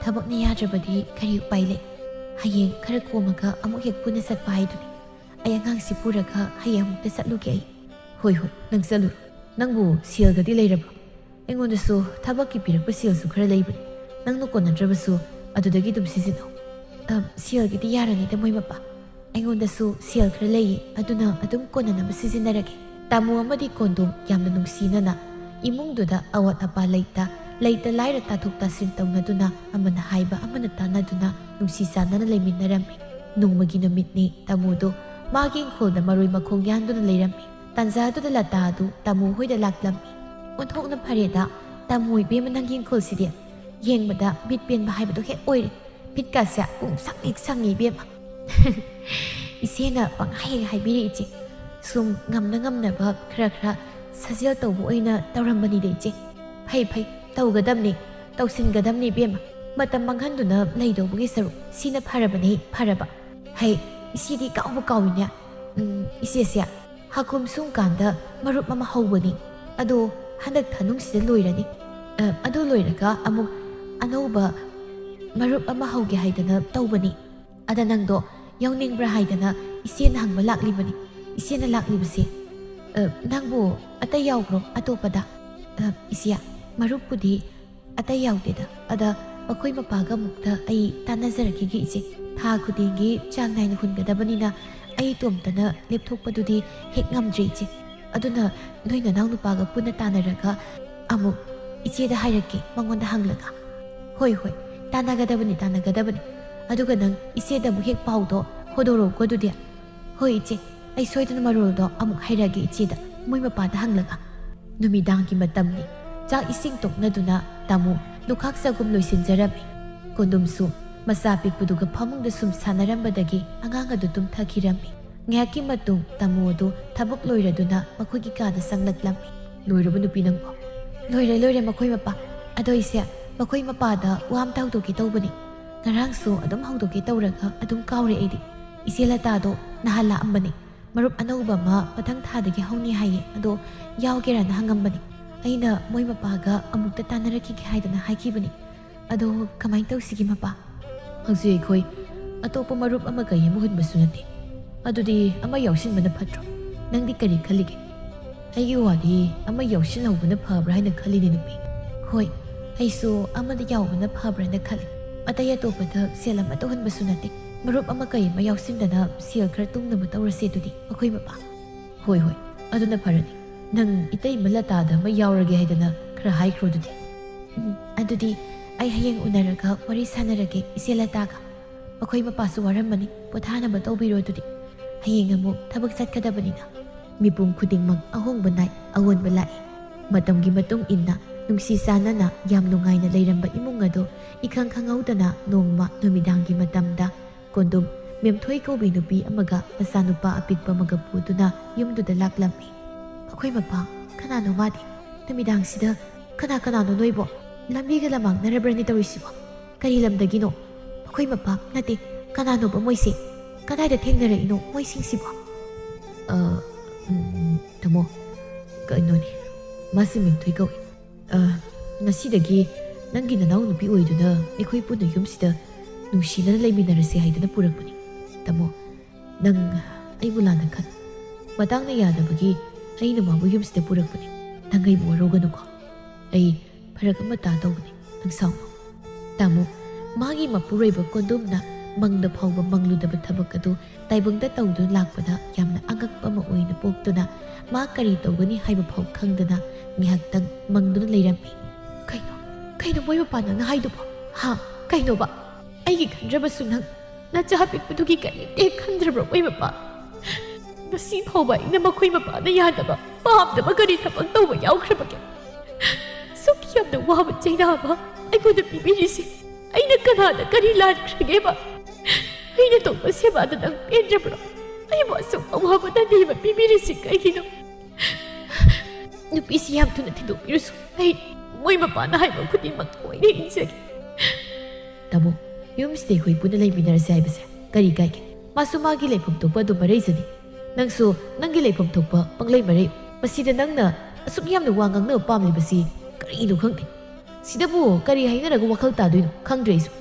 ꯊꯕꯛꯅ ꯌꯥꯗ꯭ꯔꯕꯗꯤ ꯀꯔꯤ ꯎꯄꯥꯏ ꯂꯩ ꯍꯌꯦꯡ ꯈꯔ ꯀꯣꯝꯃꯒ ꯑꯃꯨꯛ ꯍꯦꯛ ꯄꯨꯟꯅ ꯆꯠꯄ ꯍꯥꯏꯗꯨꯅꯤ ꯑꯩ ꯑꯉꯥꯡꯁꯤ ꯄꯨꯔꯒ ꯍꯌꯦꯡ ꯑꯃꯨꯛꯇ ꯆꯠꯂꯨꯒꯦ ꯑꯩ ꯍꯣꯏ ꯅꯪ ꯆꯠꯂꯨꯔꯣ ꯅꯪꯕꯨ ꯁꯦꯜꯒꯗꯤ ꯂꯩꯔꯕ꯭ꯔꯣ ꯑꯩꯉꯣꯟꯗꯁꯨ ꯊꯕꯛꯀꯤ ꯄꯤꯔꯛꯄ ꯁꯦꯜꯁꯨ ꯈꯔ ꯂꯩꯕꯅꯤ ꯅꯪꯅ ꯀꯣꯟꯅꯗ꯭ꯔꯕꯁꯨ ꯑꯗꯨꯗꯒꯤ ꯑꯗꯨꯝ ꯁꯤꯖꯤꯟꯅꯧ ꯁꯦꯜꯒꯤꯗꯤ ꯌꯥꯔꯅꯤꯗ ꯃꯣꯏ ꯃꯄꯥ ꯑꯩꯉꯣꯟꯗꯁꯨ ꯁꯦꯜ ꯈꯔ ꯂꯩꯌꯦ ꯑꯗꯨꯅ ꯑꯗꯨꯝ ꯀꯣꯟꯅꯅꯕ ꯁꯤꯖꯤꯟꯅꯔꯒꯦ ꯇꯥꯃꯣ ꯑꯃꯗꯤ ꯀꯣꯟꯗꯨꯝ ꯌꯥꯝꯅ ꯅꯨꯡꯁꯤꯅꯅ ꯏꯃꯨꯡꯗꯨꯗ ꯑꯋꯥꯠ ꯑꯄꯥ ꯂꯩꯇ ꯂꯥꯏꯔ ꯇꯥꯊꯣꯛ ꯇꯥꯁꯤꯟ ꯇꯧꯅꯗꯨꯅ ꯑꯃꯅ ꯍꯥꯏꯕ ꯑꯃꯅ ꯇꯥꯟꯅꯗꯨꯅ ꯅꯨꯡꯁꯤ ꯆꯥꯟꯅꯅ ꯂꯩꯃꯤꯟꯅꯔꯝꯃꯤ ꯅꯣꯡꯃꯒꯤ ꯅꯨꯃꯤꯠꯅꯤ ꯇꯥꯃꯣꯗꯣ ꯃꯥꯒꯤ ꯏꯪꯈꯣꯜꯗ ꯃꯔꯣꯏ ꯃꯈꯣꯡ ꯌꯥꯟꯗꯨꯅ ꯂꯩꯔꯝꯃꯤ ꯇꯥꯟꯖꯥꯗꯨꯗ ꯂꯇꯥ ꯑꯗꯨ ꯇꯥꯃꯣ ꯍꯣꯏꯗ ꯂꯥꯛꯂꯝꯃꯤ ꯑꯣꯟꯊꯣꯛꯅ ꯐꯔꯦꯗ ꯇꯥꯃꯣ ꯏꯕꯦꯝꯃ ꯅꯪꯒꯤ ꯏꯪꯈꯣꯜꯁꯤꯗꯤ ꯌꯦꯡꯕꯗ ꯃꯤꯠ ꯄꯦꯟꯕ ꯍꯥꯏꯕꯗꯣ ꯍꯦꯛ ꯑꯣꯏꯔꯦ ꯐꯤꯠꯀꯥꯁꯦ ꯄꯨꯡꯁꯪ ꯍꯦꯛ ꯁꯪꯉꯤ ꯏꯕꯦꯝꯃ ꯏꯆꯦꯅ ꯄꯪꯍꯥꯏ ꯍꯥꯏꯕꯤꯔꯛꯏ ꯏꯆꯦ ꯁꯨꯝ ꯉꯝꯅꯕ ꯈꯔ ꯁꯥꯖꯦꯜ ꯇꯧꯕ ꯑꯣꯏꯅ ꯇꯧꯔꯝꯕꯅꯤꯗ ꯏꯆꯦ ꯐꯩ ꯇꯧꯒꯗꯕꯅꯤ ꯇꯧꯁꯤꯟꯒꯗꯕꯅꯤ ꯏꯕꯦꯝꯃ ꯃꯇꯝ ꯃꯥꯡꯍꯟꯗꯨꯅ ꯂꯩꯗꯧꯕꯒꯤ ꯁꯔꯨꯛ ꯁꯤꯅ ꯐꯔꯕ ꯍꯩ ꯏꯆꯦꯗꯤ ꯀꯥꯎꯏꯅꯦ ꯏꯆꯦꯁꯦ ꯍꯥꯀꯨꯝ ꯁꯨꯝ ꯀꯥꯟꯗ ꯃꯔꯨꯞ ꯑꯃ ꯍꯧꯕꯅꯤ ꯑꯗꯣ ꯍꯟꯗꯛ ꯊꯥꯅꯨꯡꯁꯤꯗ ꯂꯣꯏꯔꯅꯤ ꯑꯗꯨ ꯂꯣꯏꯔꯒ ꯑꯃꯨꯛ ꯑꯅꯧꯕ ꯃꯔꯨꯞ ꯑꯃ ꯍꯧꯒꯦ ꯍꯥꯏꯗꯅ ꯇꯧꯕꯅꯤ ꯑꯗ ꯅꯪꯗꯣ ꯌꯥꯎꯅꯤꯡꯕ꯭ꯔꯥ ꯍꯥꯏꯗꯅ ꯏꯆꯦꯅ ꯍꯪꯕ ꯂꯥꯛꯂꯤꯕꯅꯤ ꯏꯆꯦꯅ ꯂꯥꯛꯂꯤꯕꯁꯦ ꯅꯪꯕꯨ ꯑꯇꯩ ꯌꯥꯎꯕ꯭ꯔꯣ ꯑꯇꯣꯞꯄꯗ ꯏꯆꯦ ꯃꯔꯨꯞꯄꯨꯗꯤ ꯑꯇꯩ ꯌꯥꯎꯗꯦꯗ ꯑꯗ ꯑꯩꯈꯣꯏ ꯃꯄꯥꯒ ꯑꯃꯨꯛꯇ ꯑꯩ ꯇꯥꯟꯅꯖꯔꯛꯈꯤꯒꯦ ꯏꯆꯦ ꯊꯥ ꯈꯨꯗꯤꯡꯒꯤ ꯆꯥꯡ ꯅꯥꯏꯅ ꯍꯨꯟꯒꯗꯕꯅꯤ나 ꯑꯩ ꯏꯇꯣꯝꯇꯅ ꯂꯦꯞꯊꯣꯛꯄꯗꯨꯗꯤ ꯍꯦꯛ ꯉꯝꯗ꯭ꯔꯦ ꯏꯆꯦ ꯑꯗꯨꯅ ꯅꯣꯏ ꯅꯅꯥꯎ ꯅꯨꯄꯥꯒ ꯄꯨꯟꯅ ꯇꯥꯟꯅꯔꯒ ꯑꯃꯨꯛ ꯏꯆꯦꯗ ꯍꯥꯏꯔꯛꯀꯦ ꯃꯉꯣꯟꯗ ꯍꯪꯂꯒ ꯍꯣꯏ ꯍꯣꯏ ꯇꯥꯟꯅꯒꯗꯕꯅꯤ ꯑꯗꯨꯒ ꯅꯪ ꯏꯆꯦꯗ ꯑꯃꯨꯛ ꯍꯦꯛ ꯄꯥꯎꯗꯣ ꯍꯣꯗꯣꯔꯛꯎꯀꯣ ꯑꯗꯨꯗꯤ ꯍꯣꯏ ꯏꯆꯦ ꯑꯩ ꯁꯣꯏꯗꯅ ꯃꯔꯣꯜꯗꯣ ꯑꯃꯨꯛ ꯍꯥꯏꯔꯛꯑꯒꯦ ꯏꯆꯦꯗ ꯃꯣꯏ ꯃꯄꯥꯗ ꯍꯪꯂꯒ ꯅꯨꯃꯤꯗꯥꯡꯒꯤ ꯃꯇꯝꯅꯤ ꯆꯥꯛ ꯏꯁꯤꯡ ꯇꯣꯛꯅꯗꯨꯅ ꯇꯥꯃꯣ ꯂꯨꯈꯥꯛ ꯆꯒꯨꯝ ꯂꯣꯏꯁꯤꯟꯖꯔꯝꯃꯤ ꯀꯣꯟꯗꯨꯝꯁꯨ ꯃꯆꯥ ꯄꯤꯛꯄꯗꯨꯒ ꯐꯃꯨꯡꯗ ꯁꯨꯝ ꯁꯥꯟꯅꯔꯝꯕꯗꯒꯤ ꯑꯉꯥꯡ ꯑꯗꯨ ꯇꯨꯝꯊꯈꯤꯔꯝꯃꯤ ꯉꯥꯏꯍꯥꯛꯀꯤ ꯃꯇꯨꯡ ꯇꯥꯃꯣ ꯑꯗꯨ ꯊꯕꯛ ꯂꯣꯏꯔꯗꯨꯅ ꯃꯈꯣꯏꯒꯤ ꯀꯥꯗ ꯆꯪꯂꯛꯂꯝꯃꯤ ꯂꯣꯏꯔꯕ ꯅꯨꯄꯤ ꯅꯪꯕꯣ ꯂꯣꯏꯔꯦ ꯃꯈꯣꯏ ꯃꯄꯥ ꯑꯗꯣ ꯑꯩꯁꯦ ꯃꯈꯣꯏ ꯃꯄꯥꯗ ꯋꯥ ꯑꯝꯇ ꯍꯧꯗꯣꯛꯀꯦ ꯇꯧꯕꯅꯤ ꯉꯔꯥꯡꯁꯨ ꯑꯗꯨꯝ ꯍꯧꯗꯣꯛꯀꯦ ꯇꯧꯔꯒ ꯑꯗꯨꯝ ꯀꯥꯎꯔꯦ ꯑꯩꯗꯤ ꯏꯆꯦ ꯂꯇꯥꯗꯣ ꯅꯍꯥꯟ ꯂꯥꯛꯑꯝꯕꯅꯤ ꯃꯔꯨꯞ ꯑꯅꯧꯕ ꯑꯃ ꯃꯊꯪ ꯊꯥꯗꯒꯤ ꯍꯧꯅꯤ ꯍꯥꯏꯌꯦ ꯑꯗꯣ ꯌꯥꯎꯒꯦꯔꯅ ꯍꯪꯉꯝꯕꯅꯤ ꯑꯩꯅ ꯃꯣꯏ ꯃꯄꯥꯒ ꯑꯃꯨꯛꯇ ꯇꯥꯟꯅꯔꯛꯈꯤꯒꯦ ꯍꯥꯏꯗꯅ ꯍꯥꯏꯈꯤꯕꯅꯤ ꯑꯗꯣ ꯀꯃꯥꯏꯅ ꯇꯧꯁꯤꯒꯦ ꯃꯄꯥ ꯍꯧꯖꯤꯛ ꯑꯩꯈꯣꯏ ꯑꯇꯣꯞꯄ ꯃꯔꯨꯞ ꯑꯃ ꯀꯩ ꯑꯃ ꯍꯨꯟꯕꯁꯨ ꯅꯠꯇꯦ ꯑꯗꯨꯗꯤ ꯑꯃ ꯌꯥꯎꯁꯤꯟꯕꯅ ꯐꯠꯇ꯭ꯔꯣ ꯅꯪꯗꯤ ꯀꯔꯤ ꯈꯜꯂꯤꯒꯦ ꯑꯩꯒꯤ ꯋꯥꯗꯤ ꯑꯃ ꯌꯥꯎꯁꯤꯟꯍꯧꯕꯅ ꯐꯕ꯭ꯔꯥ ꯍꯥꯏꯅ ꯈꯜꯂꯤꯅꯦ ꯅꯨꯄꯤ ꯍꯣꯏ ꯑꯩꯁꯨ ꯑꯃꯗ ꯌꯥꯎꯕꯅ ꯐꯕ꯭ꯔꯥꯅ ꯈꯜꯂꯤ ꯑꯇꯩ ꯑꯇꯣꯞꯄꯗ ꯁꯦꯜ ꯑꯃꯠꯇ ꯍꯨꯟꯕꯁꯨ ꯅꯠꯇꯦ ꯃꯔꯨꯞ ꯑꯃ ꯀꯩ ꯑꯃ ꯌꯥꯎꯁꯤꯟꯗꯅ ꯁꯦꯜ ꯈꯔ ꯇꯨꯡꯅꯕ ꯇꯧꯔꯁꯦ ꯑꯗꯨꯗꯤ ꯑꯩꯈꯣꯏ ꯃꯄꯥ ꯍꯣꯏ ꯑꯗꯨꯅ ꯐꯔꯅꯤ ꯅꯪ ꯏꯇꯩꯃ ꯂꯇꯥꯗ ꯑꯃ ꯌꯥꯎꯔꯒꯦ ꯍꯥꯏꯗꯅ ꯈꯔ ꯍꯥꯏꯈ꯭ꯔꯣ ꯑꯗꯨꯗꯤ ꯑꯗꯨꯗꯤ ꯑꯩ ꯍꯌꯦꯡ ꯎꯅꯔꯒ ꯋꯥꯔꯤ ꯁꯥꯟꯅꯔꯒꯦ ꯏꯆꯦ ꯂꯇꯥꯒ ꯑꯩꯈꯣꯏ ꯃꯄꯥꯁꯨ ꯋꯥꯔꯝꯃꯅꯤ ꯄꯣꯊꯥꯅꯕ ꯇꯧꯕꯤꯔꯣ ꯑꯗꯨꯗꯤ ꯍꯌꯦꯡ ꯑꯃꯨꯛ ꯊꯕꯛ ꯆꯠꯀꯗꯕꯅꯤꯅ ꯃꯤꯄꯨꯝ ꯈꯨꯗꯤꯡꯃꯛ ꯑꯍꯣꯡꯕ ꯅꯥꯏ ꯑꯑꯣꯟꯕ ꯂꯥꯛꯏ ꯃꯇꯝꯒꯤ ꯃꯇꯨꯡ ꯏꯟꯅ ꯅꯨꯡꯁꯤ ꯆꯥꯟꯅꯅ ꯌꯥꯝ ꯅꯨꯡꯉꯥꯏꯅ ꯂꯩꯔꯝꯕ ꯏꯃꯨꯡ ꯑꯗꯨ ꯏꯈꯪ ꯈꯪꯍꯧꯗꯅ ꯅꯣꯡꯃ ꯅꯨꯃꯤꯗꯥꯡꯒꯤ ꯃꯇꯝꯗ ꯀꯣꯟꯗꯨꯝ ꯃꯦꯝꯊꯣꯏ ꯀꯧꯕꯤ ꯅꯨꯄꯤ ꯑꯃꯒ ꯃꯆꯥꯅꯨꯄꯥ ꯑꯄꯤꯛꯄ ꯑꯃꯒ ꯄꯨꯗꯨꯅ ꯌꯨꯝꯗꯨꯗ ꯂꯥꯛꯂꯝꯃꯤ ꯑꯩꯈꯣꯏ ꯃꯄꯥ ꯀꯅꯥꯅꯣ ꯃꯥꯗꯤ ꯅꯨꯃꯤꯗꯥꯡꯁꯤꯗ ꯀꯅꯥꯅꯣ ꯅꯣꯏꯕꯣ ꯂꯝꯕꯤꯒ ꯂꯝꯃꯥꯡꯅꯔꯕ꯭ꯔꯅꯤ ꯇꯧꯔꯤꯁꯤꯕꯣ ꯀꯔꯤ ꯂꯝꯗꯒꯤꯅꯣ ꯑꯩꯈꯣꯏ ꯃꯄꯥ ꯅꯠꯇꯦ ꯀꯅꯥꯅꯣꯕ ꯃꯣꯏꯁꯦ ꯀꯗꯥꯏꯗ ꯊꯦꯡꯅꯔꯛꯏꯅꯣ ꯃꯣꯏꯁꯤꯡꯁꯤꯕꯣ ꯇꯥꯃꯣ ꯀꯩꯅꯣꯅꯤ ꯃꯥꯁꯤ ꯃꯦꯝꯊꯣꯏ ꯀꯧꯏ ꯉꯁꯤꯗꯒꯤ ꯅꯪꯒꯤ ꯅꯅꯥꯎ ꯅꯨꯄꯤ ꯑꯣꯏꯗꯨꯅ ꯑꯩꯈꯣꯏ ꯄꯨꯟꯅ ꯌꯨꯝꯁꯤꯗ ꯅꯨꯡꯁꯤꯅꯅ ꯂꯩꯃꯤꯟꯅꯔꯁꯦ ꯍꯥꯏꯗꯅ ꯄꯨꯔꯛꯄꯅꯤ ꯇꯥꯃꯣ ꯅꯪ ꯑꯩꯕꯨ ꯂꯥꯟꯅ ꯈꯟ ꯃꯇꯥꯡꯅ ꯌꯥꯗꯕꯒꯤ ꯑꯩꯅ ꯃꯥꯕꯨ ꯌꯨꯝꯁꯤꯗ ꯄꯨꯔꯛꯄꯅꯤ ꯅꯪ ꯑꯩꯕꯨ ꯋꯥꯔꯧꯒꯅꯨꯀꯣ ꯑꯩ ꯐꯔꯛ ꯑꯃꯇ ꯇꯧꯕꯅꯤ ꯅꯪ ꯁꯥꯎꯅꯨ ꯇꯥꯃꯣ ꯃꯥꯒꯤ ꯃꯄꯨꯔꯣꯏꯕ ꯀꯣꯟꯗꯨꯝꯅ ꯃꯪꯗ ꯐꯥꯎꯕ ꯃꯪꯂꯨꯗꯕ ꯊꯕꯛ ꯑꯗꯨ ꯇꯥꯏꯕꯪꯗ ꯇꯧꯗꯨꯅ ꯂꯥꯛꯄꯗ ꯌꯥꯝꯅ ꯑꯉꯛꯄ ꯑꯃ ꯑꯣꯏꯅ ꯄꯣꯛꯇꯨꯅ ꯃꯥ ꯀꯔꯤ ꯇꯧꯒꯅꯤ ꯍꯥꯏꯕ ꯐꯥꯎ ꯈꯪꯗꯅ ꯉꯥꯏꯍꯥꯛꯇꯪ ꯃꯪꯗꯨꯅ ꯂꯩꯔꯝꯃꯤ ꯀꯩꯅꯣ ꯃꯣꯏ ꯃꯄꯥꯟꯅ ꯍꯥꯏꯗꯨꯕꯣ ꯍꯥ ꯀꯩꯅꯣꯕ ꯑꯩꯒꯤ ꯈꯟꯗ꯭ꯔꯕꯁꯨ ꯅꯪ ꯅꯆꯥ ꯄꯤꯛꯄꯗꯨꯒꯤ ꯀꯔꯤꯝꯇ ꯍꯦꯛ ꯈꯟꯗ꯭ꯔꯕ꯭ꯔꯣ ꯃꯣꯏ ꯃꯄꯥ ꯉꯁꯤ ꯐꯥꯎꯕ ꯑꯩꯅ ꯃꯈꯣꯏ ꯃꯄꯥꯅ ꯌꯥꯗꯕ ꯄꯥꯝꯗꯕ ꯀꯔꯤ ꯊꯕꯛ ꯇꯧꯕ ꯌꯥꯎꯈ꯭ꯔꯕꯒꯦ ꯁꯨꯛ ꯌꯥꯝꯅ ꯋꯥꯕ ꯆꯩꯅꯥꯕ ꯑꯩꯉꯣꯟꯗ ꯄꯤꯕꯤꯔꯤꯁꯤ ꯑꯩꯅ ꯀꯅꯥꯗ ꯀꯔꯤ ꯂꯥꯟꯈ꯭ꯔꯒꯦꯕ ꯑꯩꯅ ꯇꯧꯕ ꯁꯦꯕꯥꯗ ꯅꯪ ꯄꯦꯟꯗ꯭ꯔꯕ꯭ꯔꯣ ꯑꯩꯕꯨ ꯑꯁꯨꯛ ꯑꯋꯥꯕ ꯅꯤꯕ ꯄꯤꯕꯤꯔꯤꯁꯤ ꯀꯩꯒꯤꯅꯣ ꯅꯨꯄꯤꯁꯤ ꯌꯥꯝ ꯊꯨꯅ ꯊꯤꯗꯣꯛꯄꯤꯔꯁꯨ ꯑꯩ ꯃꯣꯏ ꯃꯄꯥꯅ ꯍꯥꯏꯕ ꯈꯨꯗꯤꯡꯃꯛ ꯂꯣꯏꯅ ꯏꯟꯖꯒꯦ ꯇꯥꯃꯣ ꯌꯨꯝꯁꯤꯗ ꯑꯩꯈꯣꯏ ꯄꯨꯟꯅ ꯂꯩꯃꯤꯟꯅꯔꯁꯦ ꯍꯥꯏꯕꯁꯦ ꯀꯔꯤ ꯀꯥꯏꯒꯦ ꯃꯥꯁꯨ ꯃꯥꯒꯤ ꯂꯩꯐꯝ ꯊꯣꯛꯄ ꯑꯗꯨꯝ ꯃꯔꯩꯖꯅꯤ ꯅꯪꯁꯨ ꯅꯪꯒꯤ ꯂꯩꯐꯝ ꯊꯣꯛꯄ ꯄꯪꯂꯩ ꯃꯔꯩ ꯃꯁꯤꯗ ꯅꯪꯅ ꯑꯁꯨꯛ ꯌꯥꯝꯅ ꯋꯥ ꯉꯥꯡꯅꯕ ꯄꯥꯝꯂꯤꯕꯁꯤ ꯀꯔꯤꯅꯣ ꯈꯪꯗꯦ ꯁꯤꯗꯕꯨ ꯀꯔꯤ ꯍꯥꯏꯅꯔꯒ ꯋꯥꯈꯜ ꯇꯥꯗꯣꯏꯅꯣ ꯈꯪꯗ꯭ꯔꯦ ꯑꯩꯁꯨ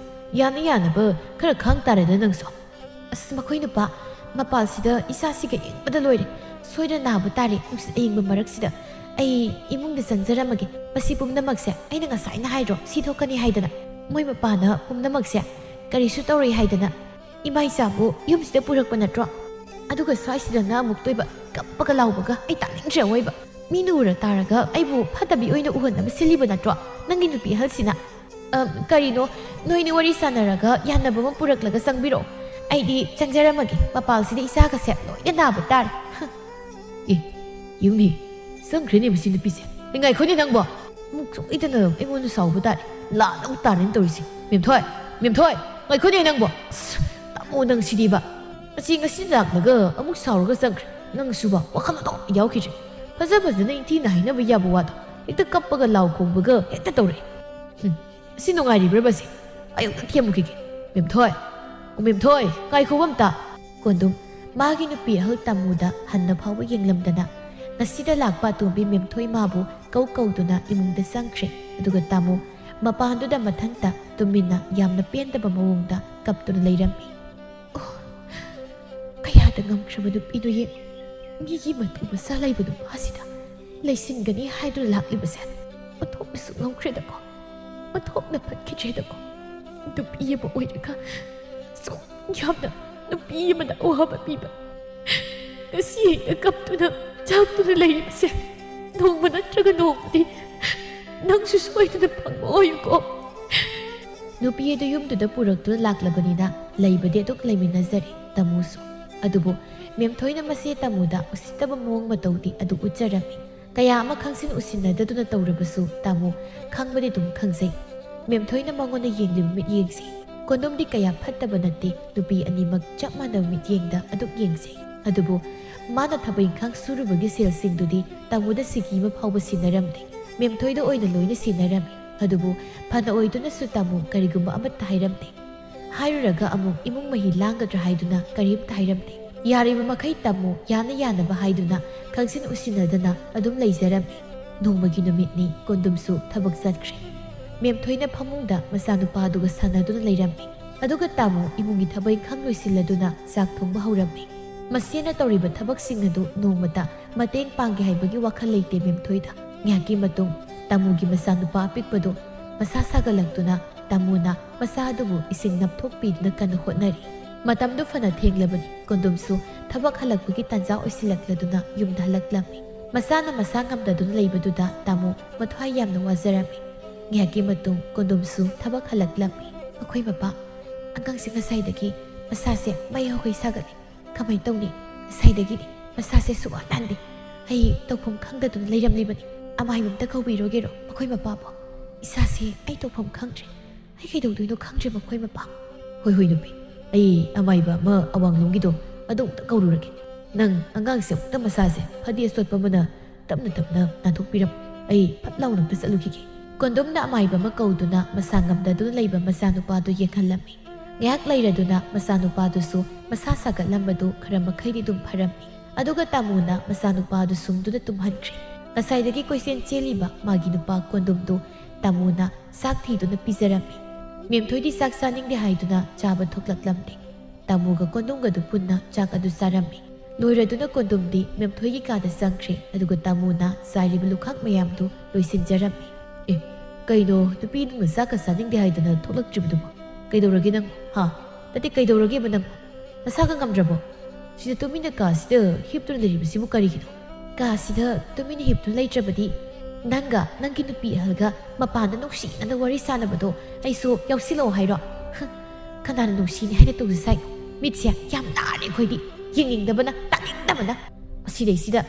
ꯌꯥꯅꯕ ꯈꯔ ꯈꯪ ꯇꯥꯔꯦꯗ ꯅꯪꯁꯨ ꯑꯁ ꯃꯈꯣꯏ ꯅꯨꯄꯥ ꯃꯄꯥꯁꯤꯗ ꯏꯆꯥꯁꯤꯒ ꯌꯦꯡꯕꯗ ꯂꯣꯏꯔꯦ ꯁꯣꯏꯗꯅ ꯅꯥꯕ ꯇꯥꯔꯦ ꯅꯨꯡꯁꯤꯠ ꯑꯌꯤꯡꯕ ꯃꯔꯛꯁꯤꯗ ꯑꯩ ꯏꯃꯨꯡꯗ ꯆꯪꯖꯔꯝꯃꯒꯦ ꯃꯁꯤ ꯄꯨꯝꯅꯃꯛꯁꯦ ꯑꯩꯅ ꯉꯁꯥꯏꯅ haidro si thokani haidana moi mapana pumnamakse karisu tawri haidana imai sabu yumsida purakpa natro aduga swaisida na muktoiba kappaga laubaga ai taningre oiba minura taraga aibu phatabi oina uhonna siliba natro nangi nupi halsina karino noini wari sanaraga yanaba puraklaga sangbiro aidi changjaramagi papalsida isaga se loina nabu tar e yumi sangkrene bisi nupise engai khoni nangbo mukso idana engon saubu tar la nang tarin torisi memthoi ngai khoni nangbo tamu nang sidiba asi ngasi laknaga amuk sauraga sangkre nang suba wakham to yaukhije faza faza na inti na haina ba yabu wado ita kappaga law khongbaga heta tore si nongai ri brebasi ayu thiamukige memthoi kai khobam ta kondum magi nupi hal tamuda hanna phawa yenglamdana nasida lakpa tumbi memthoi mabu kauduna imungda sangkre aduga tamu mapanduda mathanta tumina yamna pendaba mawongda kaptuna leirammi kayada ngamkhrabadu pidu ye migi matu masa laibadu hasida leisingani haidru laklibase mathopsu ngamkhredako mathopna phatkijredako nupi ba oiraga so yamna nupi mana ohaba piba kasi kaptuna chaptuna leibase nongma natraga nongdi ꯅꯪꯁꯨ ꯁꯣꯏꯗꯅ ꯐꯪꯕ ꯑꯣꯏꯌꯨꯀꯣ ꯅꯨꯄꯤ ꯑꯗꯨ ꯌꯨꯝꯗꯨꯗ ꯄꯨꯔꯛꯇꯨꯅ ꯂꯥꯛꯂꯕꯅꯤꯅ ꯂꯩꯕꯗꯤ ꯑꯗꯨꯛ ꯂꯩꯃꯤꯟꯅꯖꯔꯦ ꯇꯥꯃꯨꯁꯨ ꯑꯗꯨꯕꯨ ꯃꯦꯝꯊꯣꯏꯅ ꯃꯁꯤ ꯇꯥꯃꯨꯗ ꯎꯁꯤꯠꯇꯕ ꯃꯑꯣꯡ ꯃꯇꯧꯗꯤ ꯑꯗꯨ ꯎꯠꯆꯔꯝꯃꯤ ꯀꯌꯥ ꯑꯃ ꯈꯪꯁꯤꯟ ꯎꯁꯤꯟꯅꯗꯗꯨꯅ ꯇꯧꯔꯕꯁꯨ ꯇꯥꯃꯨ ꯈꯪꯕꯗꯤ ꯑꯗꯨꯝ ꯈꯪꯖꯩ ꯃꯦꯝꯊꯣꯏꯅ ꯃꯉꯣꯟꯗ ꯌꯦꯡꯂꯤꯕ ꯃꯤꯠꯌꯦꯡꯁꯤ ꯀꯣꯟꯗꯣꯝꯗꯤ ꯀꯌꯥ ꯐꯠꯇꯕ ꯅꯠꯇꯦ ꯅꯨꯄꯤ ꯑꯅꯤꯃꯛ ꯆꯞ ꯃꯥꯟꯅꯕ ꯃꯤꯠꯌꯦꯡꯗ ꯑꯗꯨꯛ ꯌꯦꯡꯖꯩ ꯑꯗꯨꯕꯨ ꯃꯥꯅ ꯊꯕꯛ ꯏꯪꯈꯥꯡ ꯁꯨꯔꯨꯕꯒꯤ ꯁꯦꯜꯁꯤꯡꯗꯨꯗꯤ ꯇꯥꯃꯨꯗ ꯁꯤꯀꯤ ꯑꯃ ꯐꯥꯎꯕ ꯁꯤꯟꯅꯔꯝꯗꯦ ꯃꯦꯝꯊꯣꯏꯗ ꯑꯣꯏꯅ ꯂꯣꯏꯅ ꯁꯤꯟꯅꯔꯝꯃꯤ ꯑꯗꯨꯕꯨ ꯐꯅ ꯑꯣꯏꯗꯨꯅꯁꯨ ꯇꯥꯃꯨ ꯀꯔꯤꯒꯨꯝꯕ ꯑꯃꯠꯇ ꯍꯥꯏꯔꯝꯗꯦ ꯍꯥꯏꯔꯨꯔꯒ ꯑꯃꯨꯛ ꯏꯃꯨꯡ ꯃꯍꯤ ꯂꯥꯡꯒꯗ꯭ꯔꯥ ꯍꯥꯏꯗꯨꯅ ꯀꯔꯤꯝꯇ ꯍꯥꯏꯔꯝꯗꯦ ꯌꯥꯔꯤꯕ ꯃꯈꯩ ꯇꯥꯃꯨ ꯌꯥꯅꯕ ꯍꯥꯏꯗꯨꯅ ꯈꯪꯁꯤꯟ ꯎꯁꯤꯟꯅꯗꯅ ꯑꯗꯨꯝ ꯂꯩꯖꯔꯝꯃꯤ ꯅꯣꯡꯃꯒꯤ ꯅꯨꯃꯤꯠꯅꯤ ꯀꯣꯟꯗꯨꯝꯁꯨ ꯊꯕꯛ ꯆꯠꯈ꯭ꯔꯦ ꯃꯦꯝꯊꯣꯏꯅ ꯐꯃꯨꯡꯗ ꯃꯆꯥꯅꯨꯄꯥꯗꯨꯒ ꯁꯥꯟꯅꯗꯨꯅ ꯂꯩꯔꯝꯃꯤ ꯑꯗꯨꯒ ꯇꯥꯃꯨ ꯏꯃꯨꯡꯒꯤ ꯊꯕꯛ ꯏꯪꯈꯥꯡ ꯂꯣꯏꯁꯤꯜꯂꯗꯨꯅ ꯆꯥꯛ ꯊꯣꯡꯕ ꯍꯧꯔꯝꯃꯤ ꯃꯁꯤꯅ ꯇꯧꯔꯤꯕ ꯊꯕꯛꯁꯤꯡ ꯑꯗꯨ ꯅꯣꯡꯃꯇ ꯃꯇꯦꯡ ꯄꯥꯡꯒꯦ ꯍꯥꯏꯕꯒꯤ ꯋꯥꯈꯜ ꯂꯩꯇꯦ ꯃꯦꯝꯊꯣꯏꯗ ꯉꯥꯏꯍꯥꯛꯀꯤ ꯃꯇꯨꯡ ꯇꯥꯃꯨꯒꯤ ꯃꯆꯥꯅꯨꯄꯥ ꯑꯄꯤꯛꯄꯗꯨ ꯃꯁꯥ ꯁꯥꯒꯠꯂꯛꯇꯨꯅ ꯇꯥꯃꯨꯅ ꯃꯆꯥ ꯑꯗꯨꯕꯨ ꯏꯁꯤꯡ ꯅꯞꯊꯣꯛꯄꯤꯗꯨꯅ ꯀꯟꯅ ꯍꯣꯠꯅꯔꯤ ꯃꯇꯝꯗꯨ ꯐꯅ ꯊꯦꯡꯂꯕꯅꯤ ꯀꯣꯟꯗꯨꯝꯁꯨ ꯊꯕꯛ ꯍꯜꯂꯛꯄꯒꯤ ꯇꯥꯟꯖꯥ ꯑꯣꯏꯁꯤꯜꯂꯛꯂꯗꯨꯅ ꯌꯨꯝꯗ ꯍꯜꯂꯛꯂꯝꯃꯤ ꯃꯁꯥꯅ ꯃꯁꯥ ꯉꯝꯗꯗꯨꯅ ꯂꯩꯕꯗꯨꯗ ꯇꯥꯃꯨ ꯃꯊ꯭ꯋꯥꯏ ꯌꯥꯝꯅ ꯋꯥꯖꯔꯝꯃꯤ ꯉꯥꯏꯍꯥꯛꯀꯤ ꯃꯇꯨꯡ ꯀꯣꯟꯗꯨꯝꯁꯨ ꯊꯕꯛ ꯍꯜꯂꯛꯂꯝꯃꯤ ꯑꯩꯈꯣꯏ ꯃꯄꯥ ꯑꯉꯥꯡꯁꯦ ꯉꯁꯥꯏꯗꯒꯤ ꯃꯁꯥꯁꯦ ꯃꯩ ꯁꯥꯒꯠꯂꯤ ꯀꯃꯥꯏ ꯇꯧꯅꯤ ꯉꯁꯥꯏꯗꯒꯤꯗꯤ ꯃꯁꯥꯁꯦ ꯁꯨꯛꯍꯟ ꯍꯟꯗꯦ ꯑꯩ ꯇꯧꯐꯝ ꯈꯪꯗꯗꯨꯅ ꯂꯩꯔꯝꯂꯤꯕꯅꯤ ꯑꯃꯥꯏꯕꯝꯇ ꯀꯧꯕꯤꯔꯣꯒꯦꯔꯣ ꯃꯈꯣꯏ ꯃꯄꯥꯕꯨ ꯏꯁꯥꯁꯦ ꯑꯩ ꯇꯧꯐꯝ ꯈꯪꯗ꯭ꯔꯦ ꯑꯩ ꯀꯩꯗꯧꯗꯣꯏꯅꯣ ꯈꯪꯗ꯭ꯔꯦ ꯃꯈꯣꯏ ꯃꯄꯥ ꯍꯣꯏ ꯅꯨꯄꯤ ꯑꯩ ꯑꯃꯥꯏꯕ ꯑꯃ ꯑꯋꯥꯡꯂꯣꯝꯒꯤꯗꯣ ꯑꯗꯨ ꯑꯃꯨꯛꯇ ꯀꯧꯔꯨꯔꯒꯦ ꯅꯪ ꯑꯉꯥꯡꯁꯦ ꯑꯃꯨꯛꯇ ꯃꯁꯥꯁꯦ ꯐꯗꯤ ꯑꯆꯣꯠꯄ ꯑꯃꯅ ꯇꯞꯅ ꯅꯥꯟꯊꯣꯛꯄꯤꯔꯝꯃꯨ ꯑꯩ ꯐꯠ ꯂꯥꯎꯅ ꯑꯝꯇ ꯆꯠꯂꯨꯈꯤꯒꯦ ꯀꯣꯟꯗꯣꯝꯅ ꯑꯃꯥꯏꯕ ꯑꯃ ꯀꯧꯗꯨꯅ ꯃꯁꯥ ꯉꯝꯗꯗꯨꯅ ꯂꯩꯕ ꯃꯆꯥꯅꯨꯄꯥꯗꯨ ꯌꯦꯡꯍꯜꯂꯝꯃꯤ ꯉꯥꯏꯍꯥꯛ ꯂꯩꯔꯗꯨꯅ ꯃꯆꯥꯅꯨꯄꯥꯗꯨꯁꯨ ꯃꯁꯥ ꯁꯥꯒꯠꯂꯝꯕꯗꯨ ꯈꯔ ꯃꯈꯩꯗꯤ ꯑꯗꯨꯝ ꯐꯔꯝꯃꯤ ꯑꯗꯨꯒ ꯇꯥꯃꯨꯅ ꯃꯆꯥꯅꯨꯄꯥꯗꯨ ꯁꯨꯝꯗꯨꯅ ꯇꯨꯝꯍꯟꯈ꯭ꯔꯦ ꯉꯁꯥꯏꯗꯒꯤ ꯀꯣꯏꯆꯦꯟ ꯆꯦꯜꯂꯤꯕ ꯃꯥꯒꯤ ꯅꯨꯄꯥ ꯀꯣꯟꯗꯣꯝꯗꯨ ꯇꯥꯃꯨꯅ ꯆꯥꯛ ꯊꯤꯗꯨꯅ ꯄꯤꯖꯔꯝꯃꯤ ꯃꯦꯝꯊꯣꯏꯗꯤ ꯆꯥꯛ ꯆꯥꯅꯤꯡꯗꯦ ꯍꯥꯏꯗꯨꯅ ꯆꯥꯕ ꯊꯣꯛꯂꯛꯂꯝꯗꯦ ꯇꯥꯃꯨꯒ ꯀꯣꯟꯗꯣꯝꯒꯗꯨ ꯄꯨꯟꯅ ꯆꯥꯛ ꯑꯗꯨ ꯆꯥꯔꯝꯃꯤ ꯂꯣꯏꯔꯗꯨꯅ ꯀꯣꯟꯗꯣꯝꯗꯤ ꯃꯦꯝꯊꯣꯏꯒꯤ ꯀꯥꯗ ꯆꯪꯈ꯭ꯔꯦ ꯑꯗꯨꯒ ꯇꯥꯃꯨꯅ ꯆꯥꯏꯔꯤꯕ ꯂꯨꯈꯥꯛ ꯃꯌꯥꯝꯗꯨ ꯂꯣꯏꯁꯤꯟꯖꯔꯝꯃꯤ ꯀꯩꯅꯣ ꯅꯨꯄꯤꯗꯨꯅ ꯆꯥꯛꯀ ꯆꯥꯅꯤꯡꯗꯦ ꯍꯥꯏꯗꯨꯅ ꯊꯣꯛꯂꯛꯇ꯭ꯔꯤꯕꯗꯨꯕꯣ ꯀꯩꯗꯧꯔꯒꯦ ꯅꯪ ꯅꯠꯇꯦ ꯀꯩꯗꯧꯔꯒꯦꯕ ꯅꯪ ꯅꯁꯥꯒ ꯉꯝꯗ꯭ꯔꯕꯣ ꯁꯤꯗ ꯇꯨꯃꯤꯟꯅ ꯀꯥꯁꯤꯗ ꯍꯤꯞꯇꯨꯅ ꯂꯩꯔꯤꯕꯁꯤꯕꯨ ꯀꯔꯤꯒꯤꯅꯣ ꯀꯥꯁꯤꯗ ꯇꯨꯃꯤꯟꯅ ꯍꯤꯞꯇꯨꯅ ꯂꯩꯇ꯭ꯔꯕꯗꯤ ꯅꯪꯒ ꯅꯪꯒꯤ ꯅꯨꯄꯤ ꯑꯍꯜꯒ ꯃꯄꯥꯟꯗ ꯅꯨꯡꯁꯤꯅꯅ ꯋꯥꯔꯤ ꯁꯥꯟꯅꯕꯗꯣ ꯑꯩꯁꯨ ꯌꯥꯎꯁꯤꯜꯂꯛꯑꯣ ꯍꯥꯏꯔꯣ ꯀꯅꯥꯅ ꯅꯨꯡꯁꯤꯅꯤ ꯍꯥꯏꯅ ꯇꯧꯖꯁꯥꯏ ꯃꯤꯠꯁꯦ ꯌꯥꯝ ꯅꯥꯔꯦ ꯑꯩꯈꯣꯏꯗꯤ ꯌꯦꯡꯅꯤꯡꯗꯕꯅ ꯇꯥꯅꯤꯡꯗꯕꯅ ꯃꯁꯤꯗꯩꯁꯤꯗ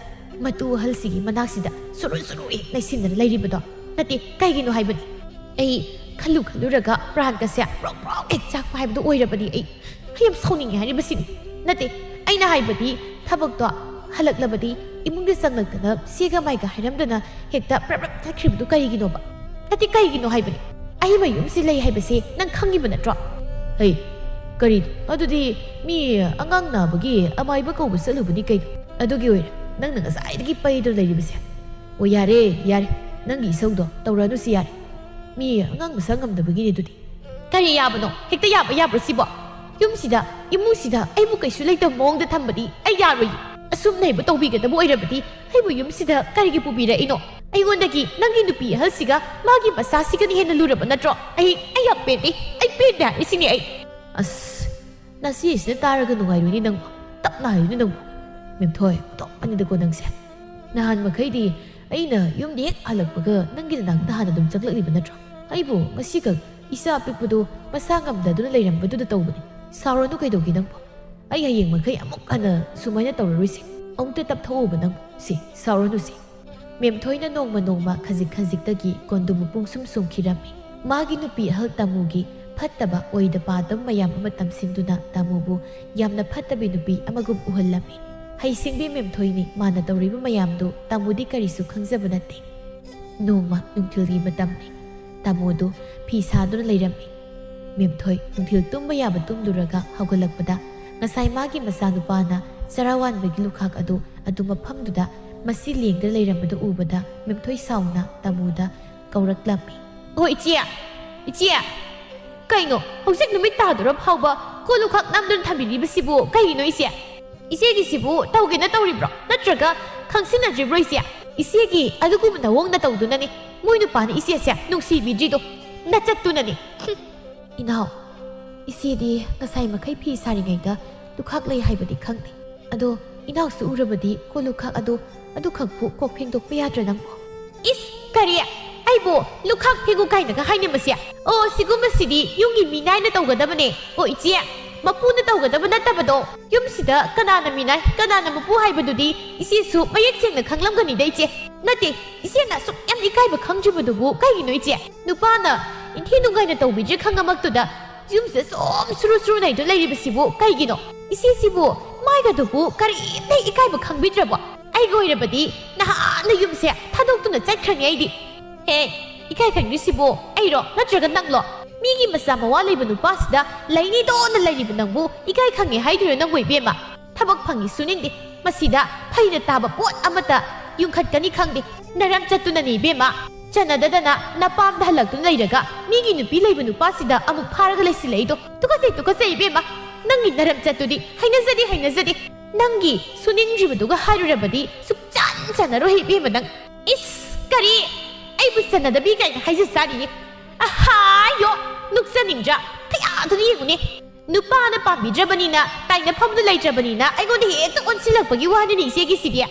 ꯃꯇꯨ ꯑꯍꯜꯁꯤꯒꯤ ꯃꯅꯥꯛꯁꯤꯗ ꯁꯨꯔꯨ ꯂꯩꯁꯤꯟꯗꯅ ꯂꯩꯔꯤꯕꯗꯣ ꯅꯠꯇꯦ ꯀꯩꯒꯤꯅꯣ ꯍꯥꯏꯕꯅꯤ ꯑꯩ ꯈꯜꯂꯨꯔꯒ ꯄ꯭ꯔꯥꯟꯀꯁꯦ ꯄ꯭ꯔꯣꯛ ꯍꯦꯛ ꯆꯥꯛꯄ ꯍꯥꯏꯕꯗꯨ ꯑꯣꯏꯔꯕꯅꯤ ꯑꯩ ꯌꯥꯝ ꯁꯥꯎꯅꯤꯡꯉꯦ ꯍꯥꯏꯔꯤꯕꯁꯤꯅꯤ ꯅꯠꯇꯦ ꯑꯩꯅ ꯍꯥꯏꯕꯗꯤ ꯊꯕꯛꯇꯣ ꯍꯜꯂꯛꯂꯕꯗꯤ ꯏꯃꯨꯡꯗ ꯆꯪꯂꯛꯇꯅ ꯁꯤꯒ ꯃꯥꯏꯒ ꯍꯥꯏꯔꯝꯗꯅ ꯍꯦꯛꯇ ꯄ꯭ꯔꯞ ꯆꯠꯈ꯭ꯔꯤꯕꯗꯨ ꯀꯔꯤꯒꯤꯅꯣꯕ ꯅꯠꯇꯦ ꯀꯩꯒꯤꯅꯣ ꯍꯥꯏꯕꯅꯤ ꯑꯩ ꯃꯌꯨꯝꯁꯤ ꯂꯩ ꯍꯥꯏꯕꯁꯦ ꯅꯪ ꯈꯪꯉꯤꯕ ꯅꯠꯇ꯭ꯔꯣ ꯀꯔꯤꯅꯣ ꯑꯗꯨꯗꯤ ꯃꯤ ꯑꯉꯥꯡ ꯅꯥꯕꯒꯤ ꯑꯃꯥꯏꯕ ꯀꯧꯕ ꯆꯠꯂꯨꯕꯅꯤ ꯀꯩꯅꯣ ꯑꯗꯨꯒꯤ ꯑꯣꯏꯔꯦ ꯅꯪꯅ ꯉꯁꯥꯏꯗꯒꯤ ꯄꯩꯗꯨꯅ ꯂꯩꯔꯤꯕꯁꯦ ꯑꯣ ꯌꯥꯔꯦ ꯅꯪꯒꯤ ꯏꯁꯧꯗꯣ ꯇꯧꯔꯅꯨꯁꯤ ꯌꯥꯔꯦ ꯃꯤ ꯑꯉꯥꯡ ꯃꯁꯥ ꯉꯝꯗꯕꯒꯤꯅꯤ ꯑꯗꯨꯗꯤ ꯀꯔꯤ ꯌꯥꯕꯅꯣ ꯍꯦꯛꯇ ꯌꯥꯕ꯭ꯔꯣ ꯁꯤꯕꯣ ꯌꯨꯝꯁꯤꯗ ꯏꯃꯨꯡꯁꯤꯗ ꯑꯩꯕꯨ ꯀꯩꯁꯨ ꯂꯩꯇꯕ ꯃꯑꯣꯡꯗ ꯊꯝꯕꯗꯤ ꯑꯩ ꯌꯥꯔꯣꯏ ꯑꯁꯨꯝꯅ ꯍꯦꯛ ꯇꯧꯕꯤꯒꯗꯕ ꯑꯣꯏꯔꯕꯗꯤ ꯑꯩꯕꯨ ꯌꯨꯝꯁꯤꯗ ꯀꯔꯤꯒꯤ ꯄꯨꯕꯤꯔꯛꯏꯅꯣ ꯑꯩꯉꯣꯟꯗꯒꯤ ꯅꯪꯒꯤ ꯅꯨꯄꯤ ꯑꯍꯜꯁꯤꯒ ꯃꯥꯒꯤ ꯃꯆꯥꯁꯤꯒꯅ ꯍꯦꯟꯅ ꯂꯨꯔꯕ ꯅꯠꯇ꯭ꯔꯣ ꯑꯩ ꯌꯥꯝ ꯄꯦꯟꯗꯦ ꯑꯩ ꯄꯦꯟꯗꯦ ꯍꯥꯏꯔꯤꯁꯤꯅꯦ ꯑꯩ ꯑꯁ ꯅꯁꯤꯁꯤꯅ ꯇꯥꯔꯒ ꯅꯨꯡꯉꯥꯏꯔꯣꯏꯅꯤ ꯅꯪꯕꯨ ꯇꯞꯅ ꯍꯥꯏꯌꯨꯅꯤ ꯅꯪꯕꯨ ꯃꯦꯝꯊꯣꯏ ꯇꯣꯞꯄꯅꯤꯗꯀꯣ ꯅꯪꯁꯦ ꯅꯍꯥꯟ ꯃꯈꯩꯗꯤ ꯑꯩꯅ ꯌꯨꯝꯗ ꯍꯦꯛ ꯍꯜꯂꯛꯄꯒ ꯅꯪꯒꯤ ꯅꯅꯥꯛꯇ ꯍꯥꯟꯅ ꯑꯗꯨꯝ ꯆꯪꯂꯛꯂꯤꯕ ꯅꯠꯇ꯭ꯔꯣ ꯑꯩꯕꯨ ꯉꯁꯤꯈꯛ ꯏꯆꯥ ꯑꯄꯤꯛꯄꯗꯣ ꯃꯁꯥ ꯉꯝꯗꯗꯨꯅ ꯂꯩꯔꯝꯕꯗꯨꯗ ꯇꯧꯕꯅꯤ ꯁꯥꯎꯔꯅꯨ ꯀꯩꯗꯧꯒꯦ ꯅꯪꯕꯨ ꯑꯩ ꯍꯌꯦꯡ ꯃꯈꯩ ꯑꯃꯨꯛ ꯍꯟꯅ ꯁꯨꯃꯥꯏꯅ ꯇꯧꯔꯔꯣꯏꯁꯦ ꯑꯃꯨꯛꯇ ꯇꯞꯊꯣꯛꯎꯕ ꯅꯪꯕꯨ ꯁꯥꯎꯔꯅꯨ ꯃꯦꯝꯊꯣꯏꯅ ꯅꯣꯡꯃ ꯈꯖꯤꯛꯇꯒꯤ ꯀꯣꯟꯗꯨꯝꯕꯨ ꯄꯨꯡꯁꯨꯝ ꯁꯨꯝꯈꯤꯔꯝꯃꯤ ꯃꯥꯒꯤ ꯅꯨꯄꯤ ꯑꯍꯜ ꯇꯥꯃꯨꯒꯤ ꯐꯠꯇꯕ ꯑꯣꯏꯗ ꯄꯥꯗꯕ ꯃꯌꯥꯝ ꯑꯃ ꯇꯝꯁꯤꯟꯗꯨꯅ ꯇꯥꯃꯨꯕꯨ ꯌꯥꯝꯅ ꯐꯠꯇꯕꯤ ꯅꯨꯄꯤ ꯑꯃꯒꯨꯝ ꯎꯍꯜꯂꯝꯃꯤ ꯍꯩꯁꯤꯡꯕꯤ ꯃꯦꯝꯊꯣꯏꯅꯤ ꯃꯥꯅ ꯇꯧꯔꯤꯕ ꯃꯌꯥꯝꯗꯨ ꯇꯥꯃꯨꯗꯤ ꯀꯔꯤꯁꯨ ꯈꯪꯖꯕ ꯅꯠꯇꯦ ꯅꯣꯡꯃ ꯅꯨꯡꯊꯤꯜꯒꯤ ꯃꯇꯝꯅꯤ ꯇꯥꯃꯨꯗꯨ ꯐꯤ ꯁꯥꯗꯨꯅ ꯂꯩꯔꯝꯃꯤ ꯃꯦꯝꯊꯣꯏ ꯅꯨꯡꯊꯤꯜ ꯇꯨꯝꯕ ꯌꯥꯕ ꯇꯨꯝꯂꯨꯔꯒ ꯍꯧꯒꯠꯂꯛꯄꯗ ꯉꯁꯥꯏ ꯃꯥꯒꯤ ꯃꯆꯥꯅꯨꯄꯥꯅ ꯆꯔꯥ ꯋꯥꯟꯕꯒꯤ ꯂꯨꯈꯥꯛ ꯑꯗꯨ ꯃꯐꯝꯗꯨꯗ ꯃꯁꯤ ꯂꯦꯡꯗꯅ ꯂꯩꯔꯝꯕꯗꯨ ꯎꯕꯗ ꯃꯦꯝꯊꯣꯏ ꯁꯥꯎꯅ ꯇꯥꯃꯨꯗ ꯀꯧꯔꯛꯂꯝꯃꯤ ꯑꯣ ꯏꯆꯦ ꯀꯩꯅꯣ ꯍꯧꯖꯤꯛ ꯅꯨꯃꯤꯠ ꯇꯥꯗꯣꯔ ꯐꯥꯎꯕ ꯀꯣꯜ ꯂꯨꯈꯥꯛ ꯅꯝꯗꯨꯅ ꯊꯝꯕꯤꯔꯤꯕꯁꯤꯕꯨ ꯀꯩꯒꯤꯅꯣ ꯏꯆꯦꯒꯤꯁꯤꯕꯨ ꯇꯧꯒꯦꯅ ꯇꯧꯔꯤꯕ꯭ꯔꯣ ꯅꯠꯇ꯭ꯔꯒ ꯈꯪꯁꯤꯟꯅꯗ꯭ꯔꯤꯕ꯭ꯔꯣ ꯏꯆꯦꯒꯤ ꯑꯗꯨꯒꯨꯝꯕ ꯅꯑꯣꯡꯗ ꯇꯧꯗꯨꯅꯅꯤ ꯃꯣꯏ ꯅꯨꯄꯥꯅ ꯏꯆꯦꯁꯦ ꯅꯨꯡꯁꯤꯕꯤꯗ꯭ꯔꯤꯗꯣ ꯅꯆꯠꯇꯨꯅꯅꯤ ꯏꯅꯥꯎ ꯏꯆꯦꯗꯤ ꯉꯁꯥꯏ ꯃꯈꯩ ꯐꯤ ꯁꯥꯔꯤꯉꯩꯗ ꯂꯨꯈꯥꯛ ꯂꯩ ꯍꯥꯏꯕꯗꯤ ꯈꯪꯗꯦ ꯑꯗꯣ ꯏꯅꯥꯎꯁꯨ ꯎꯔꯕꯗꯤ ꯀꯣꯜ ꯂꯨꯈꯥꯛ ꯑꯗꯨꯈꯛꯄꯨ ꯀꯣꯛ ꯐꯦꯡꯗꯣꯛꯄ ꯌꯥꯗ꯭ꯔꯥ ꯅꯪꯕꯣ ꯀꯔꯤ ꯑꯩꯕꯨ ꯂꯨꯈꯥꯛ ꯐꯦꯡꯒꯨ ꯀꯥꯏꯅꯒ ꯍꯥꯏꯅꯕꯁꯦ ꯑꯣ ꯁꯤꯒꯨꯝꯕꯁꯤꯗꯤ ꯌꯨꯝꯒꯤ ꯃꯤꯅꯥꯏꯅ ꯇꯧꯒꯗꯕꯅꯦ ꯑꯣ ꯏꯆꯦ ꯃꯄꯨꯅ ꯇꯧꯒꯗꯕ ꯅꯠꯇꯕꯗꯣ ꯌꯨꯝꯁꯤꯗ ꯀꯅꯥꯅ ꯃꯤꯅꯥꯏ ꯀꯅꯥꯅ ꯃꯄꯨ ꯍꯥꯏꯕꯗꯨꯗꯤ ꯏꯆꯦꯁꯨ ꯃꯌꯦꯛ ꯁꯦꯡꯅ ꯈꯪꯂꯝꯒꯅꯤꯗ ꯏꯆꯦ ꯅꯠꯇꯦ ꯏꯆꯦꯅ ꯑꯁꯨꯛ ꯌꯥꯝ ꯏꯀꯥꯏꯕ ꯈꯪꯗ꯭ꯔꯤꯕꯗꯨꯕꯨ ꯀꯩꯒꯤꯅꯣ ꯏꯆꯦ ꯅꯨꯄꯥꯅ ꯏꯟꯊꯤ ꯅꯨꯡꯉꯥꯏꯅ ꯇꯧꯕꯤꯗ꯭ꯔꯦ ꯈꯪꯉꯃꯛꯇꯨꯗ ꯌꯨꯝꯁꯤꯗ ꯁꯨꯝ ꯁꯨꯔꯨ ꯁꯨꯔꯨ ꯅꯩꯗꯨ ꯂꯩꯔꯤꯕꯁꯤꯕꯨ ꯀꯩꯒꯤꯅꯣ ꯏꯆꯦꯁꯤꯕꯨ ꯃꯥꯏꯒꯗꯨꯕꯨ ꯀꯔꯤꯝꯇ ꯏꯀꯥꯏꯕ ꯈꯪꯕꯤꯗ꯭ꯔꯕꯣ ꯑꯩꯒ ꯑꯣꯏꯔꯕꯗꯤ ꯅꯍꯥꯟꯅ ꯌꯨꯝꯁꯦ ꯊꯥꯗꯣꯛꯇꯨꯅ ꯆꯠꯈ꯭ꯔꯅꯤ ꯑꯩꯗꯤ ꯍꯦ ꯏꯀꯥꯏ ꯈꯪꯗ꯭ꯔꯤꯁꯤꯕꯨ ꯑꯩꯔꯣ ꯅꯠꯇ꯭ꯔꯒ ꯅꯪꯂꯣ ꯃꯤꯒꯤ ꯃꯆꯥ ꯃꯋꯥ ꯂꯩꯕ ꯅꯨꯄꯥꯁꯤꯗ ꯂꯩꯅꯤꯗꯣꯅ ꯂꯩꯔꯤꯕ ꯅꯪꯕꯨ ꯏꯀꯥꯏ ꯈꯪꯉꯦ ꯍꯥꯏꯗꯣꯏꯔꯣ ꯅꯪꯕꯨ ꯏꯕꯦꯝꯃ ꯊꯕꯛ ꯐꯪꯉꯤ ꯁꯨꯅꯤꯡꯗꯦ ꯃꯁꯤꯗ ꯐꯩꯅ ꯇꯥꯕ ꯄꯣꯠ ꯑꯃꯠꯇ ꯌꯨꯡꯈꯠꯀꯅꯤ ꯈꯪꯗꯦ ꯅꯔꯝ ꯆꯠꯇꯨꯅꯅꯤ ꯏꯕꯦꯝꯃ ꯆꯟꯅꯗꯗꯅ ꯅꯄꯥꯝꯗ ꯍꯜꯂꯛꯇꯨꯅ ꯂꯩꯔꯒ ꯃꯤꯒꯤ ꯅꯨꯄꯤ ꯂꯩꯕ ꯅꯨꯄꯥꯁꯤꯗ ꯑꯃꯨꯛ ꯐꯥꯔꯒ ꯂꯩꯁꯤꯜꯂꯛꯏꯗꯣ ꯇꯨꯀꯠꯆꯩ ꯏꯕꯦꯝꯃ ꯅꯪꯒꯤ ꯅꯔꯝ ꯆꯠꯇꯨꯗꯤ ꯍꯩꯅꯖꯗꯦ ꯅꯪꯒꯤ ꯁꯨꯅꯤꯡꯗ꯭ꯔꯤꯕꯗꯨꯒ ꯍꯥꯏꯔꯨꯔꯕꯗꯤ ꯁꯨꯛꯆꯟ ꯆꯟꯅꯔꯣꯏ ꯏꯕꯦꯝꯃ ꯅꯪ ꯏꯁ ꯀꯔꯤ ꯑꯩꯕꯨ ꯆꯟꯅꯗꯕꯤ ꯀꯥꯏꯅ ꯍꯥꯏꯖ ꯆꯥꯔꯤꯌꯦ ꯑꯍꯥꯌꯣ ꯅꯨꯛꯆꯅꯤꯡꯗ꯭ꯔꯥ ꯀꯌꯥꯗꯨꯅ ꯌꯦꯡꯉꯨꯅꯦ ꯅꯨꯄꯥꯅ ꯄꯥꯝꯕꯤꯗ꯭ꯔꯕꯅꯤꯅ ꯇꯥꯏꯅꯐꯝꯗꯨ ꯂꯩꯇ꯭ꯔꯕꯅꯤꯅ ꯑꯩꯉꯣꯟꯗ ꯍꯦꯛꯇ ꯑꯣꯟꯁꯤꯜꯂꯛꯄꯒꯤ ꯋꯥꯅꯤꯅꯦ ꯏꯆꯦꯒꯤꯁꯤꯗꯤ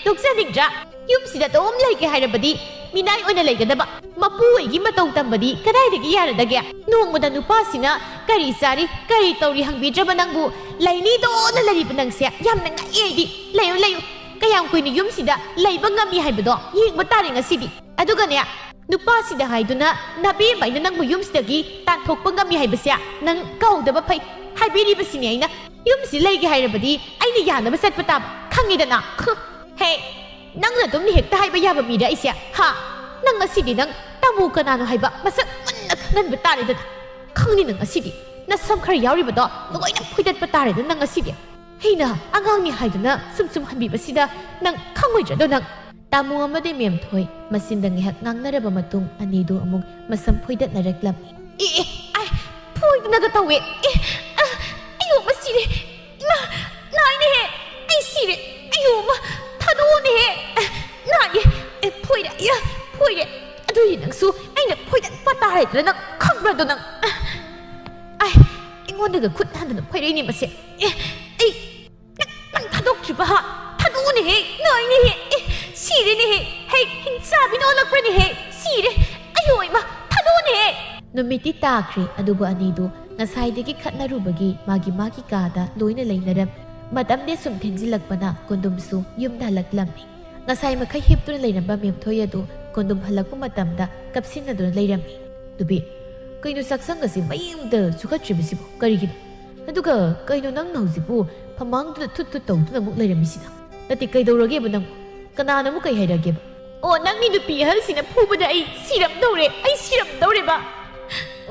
ꯅꯨꯛꯆꯅꯤꯡꯗ꯭ꯔꯥ ꯌꯨꯝꯁꯤꯗ ꯑꯗꯨꯝ ꯂꯩꯒꯦ ꯍꯥꯏꯔꯕꯗꯤ ꯃꯤꯅꯥꯏ ꯑꯣꯏꯅ ꯂꯩꯒꯗꯕ ꯃꯄꯨ ꯑꯣꯏꯒꯤ ꯃꯇꯧ ꯇꯝꯕꯗꯤ ꯀꯗꯥꯏꯗꯒꯤ ꯌꯥꯔꯗꯒꯦ ꯅꯣꯡꯃꯗ ꯅꯨꯄꯥꯁꯤꯅ ꯀꯔꯤ ꯆꯥꯔꯤ ꯀꯔꯤ ꯇꯧꯔꯤ ꯍꯪꯕꯤꯗ꯭ꯔꯕ ꯅꯪꯕꯨ ꯂꯩꯅꯤꯗꯣꯅ ꯂꯩꯔꯤꯕ ꯅꯪꯁꯦ ꯌꯥꯝꯅ ꯉꯛꯑꯦ ꯑꯩꯗꯤ ꯂꯩꯌꯨ ꯀꯌꯥꯝ ꯀꯨꯏꯅ ꯌꯨꯝꯁꯤꯗ ꯂꯩꯕ ꯉꯝꯃꯤ ꯍꯥꯏꯕꯗꯣ ꯌꯦꯡꯕ ꯇꯥꯔꯦ ꯉꯁꯤꯗꯤ ꯑꯗꯨꯒꯅꯦ ꯅꯨꯄꯥꯁꯤꯗ ꯍꯥꯏꯗꯨꯅ ꯅꯕꯦꯝꯃ ꯑꯩꯅ ꯅꯪꯕꯨ ꯌꯨꯝꯁꯤꯗꯒꯤ ꯇꯥꯟꯊꯣꯛꯄ ꯉꯝꯃꯤ ꯍꯥꯏꯕꯁꯦ ꯅꯪ ꯀꯧꯗꯕ ꯐꯩ ꯍꯥꯏꯕꯤꯔꯤꯕꯁꯤꯅꯦ ꯑꯩꯅ ꯌꯨꯝꯁꯤ ꯂꯩꯒꯦ ꯍꯥꯏꯔꯕꯗꯤ ꯑꯩꯅ ꯌꯥꯅꯕ ꯆꯠꯄ ꯇꯥꯕ ꯈꯪꯉꯤꯗꯅ ꯍꯦ ꯅꯪꯅ ꯑꯗꯨꯝ ꯍꯦꯛꯇ ꯍꯥꯏꯕ ꯌꯥꯕ ꯃꯤꯔ ꯑꯩꯁꯦ ꯍꯥ ꯅꯪ ꯉꯁꯤꯗꯤ ꯅꯪ ꯇꯥꯃꯨ ꯀꯅꯥꯅꯣ ꯍꯥꯏꯕ ꯃꯁꯛ ꯃꯨꯟꯅ ꯈꯪꯍꯟꯕ ꯇꯥꯔꯦꯗꯅ ꯈꯪꯅꯤ ꯅꯪ ꯉꯁꯤꯗꯤ ꯅꯁꯝ ꯈꯔ ꯌꯥꯎꯔꯤꯕꯗꯣ ꯂꯣꯏꯅ ꯐꯣꯏꯗꯠꯄ ꯇꯥꯔꯦꯗꯅ ꯅꯪ ꯉꯁꯤꯗꯤ ꯑꯩꯅ ꯑꯉꯥꯡꯅꯤ ꯍꯥꯏꯗꯨꯅ ꯁꯨꯝ ꯍꯟꯕꯤꯕꯁꯤꯗ ꯅꯪ ꯈꯪꯉꯣꯏꯗ꯭ꯔꯗꯣ ꯅꯪ ꯇꯥꯃꯨ ꯑꯃꯗꯤ ꯃꯦꯝꯊꯣꯏ ꯃꯆꯤꯟꯗ ꯉꯥꯏꯍꯥꯛ ꯉꯥꯡꯅꯔꯕ ꯃꯇꯨꯡ ꯑꯅꯤꯗꯨ ꯑꯃꯨꯛ ꯃꯁꯝ ꯐꯣꯏꯗꯠꯅꯔꯛꯂꯝꯃꯤ ꯑꯩ ꯐꯣꯏꯗꯅꯒ ꯇꯧꯋꯦ ꯑꯌꯣ ꯃꯁꯤꯔꯦ ꯅꯥꯏꯅꯦꯍꯦ ꯑꯩ ꯁꯤꯔꯦ ꯑꯌꯣ ꯊꯥꯗꯣꯛꯑꯣꯅꯦꯍꯦ ꯅꯥꯏꯌꯦ ꯐꯣꯏꯔꯦ ꯑꯗꯨꯗꯤ ꯅꯪꯁꯨ ꯑꯩꯅ ꯐꯣꯏꯗꯠꯄ ꯇꯥꯔꯦꯗꯅ ꯅꯪ ꯈꯪꯕ꯭ꯔꯗꯣ ꯅꯪ ꯑꯩꯉꯣꯟꯗꯒ ꯈꯨꯠ ꯍꯟꯗꯅ ꯐꯣꯏꯔꯛꯏꯅꯦ ꯃꯁꯦ ꯅꯪ ꯊꯥꯗꯣꯛꯇ꯭ꯔꯤꯕ ꯊꯥꯗꯣꯛꯑꯣꯅꯦꯍꯦ ꯅꯥꯏꯅꯦꯍꯦ 시리네 헤이 흰사비는 올라프네 시리 아유 이마 타도네 ꯅꯨꯃꯤꯠꯇꯤ ꯇꯥꯈ꯭ꯔꯦ ꯑꯗꯨꯕꯨ ꯑꯅꯤꯗꯨ ꯉꯁꯥꯏꯗꯒꯤ ꯈꯠꯅꯔꯨꯕꯒꯤ ꯃꯥꯒꯤ ꯀꯥꯗ ꯂꯣꯏꯅ ꯂꯩꯅꯔꯝ ꯃꯇꯝꯗꯤ ꯁꯨꯝ ꯊꯦꯡꯖꯤꯜꯂꯛꯄꯅ ꯀꯣꯟꯗꯨꯝꯁꯨ ꯌꯨꯝꯗ ꯍꯜꯂꯛꯂꯝꯃꯤ ꯉꯁꯥꯏ ꯃꯈꯩ ꯍꯤꯞꯇꯨꯅ ꯂꯩꯔꯝꯕ ꯃꯦꯝꯊꯣꯏ ꯑꯗꯨ ꯀꯣꯟꯗꯨꯝ ꯍꯜꯂꯛꯄ ꯃꯇꯝꯗ ꯀꯞꯁꯤꯟꯅꯗꯨꯅ ꯂꯩꯔꯝꯃꯤ ꯗꯨꯕꯤ ꯀꯩꯅꯣ ꯆꯥꯛꯁꯪꯒꯁꯤ ꯃꯌꯨꯝꯗ ꯁꯨꯒꯠꯇ꯭ꯔꯤꯕꯁꯤꯕꯨ ꯀꯔꯤꯒꯤꯅꯣ ꯑꯗꯨꯒ ꯀꯩꯅꯣ ꯅꯪꯅ ꯍꯧꯖꯤꯛꯄꯨ ꯐꯃꯥꯡꯗꯨꯗ ꯊꯨꯠ ꯇꯧꯗꯨꯅ ꯑꯃꯨꯛ ꯂꯩꯔꯝꯃꯤꯁꯤꯅ ꯅꯠꯇꯦ ꯀꯩꯗꯧꯔꯒꯦꯕ ꯅꯪ ꯀꯅꯥꯅ ꯑꯃꯨꯛ ꯀꯩ ꯍꯥꯏꯔꯒꯦꯕ ꯑꯣ ꯅꯪꯒꯤ ꯅꯨꯄꯤ ꯑꯍꯜꯁꯤꯅ ꯐꯨꯕꯗ ꯑꯩ ꯁꯤꯔꯝꯗꯧꯔꯦꯕ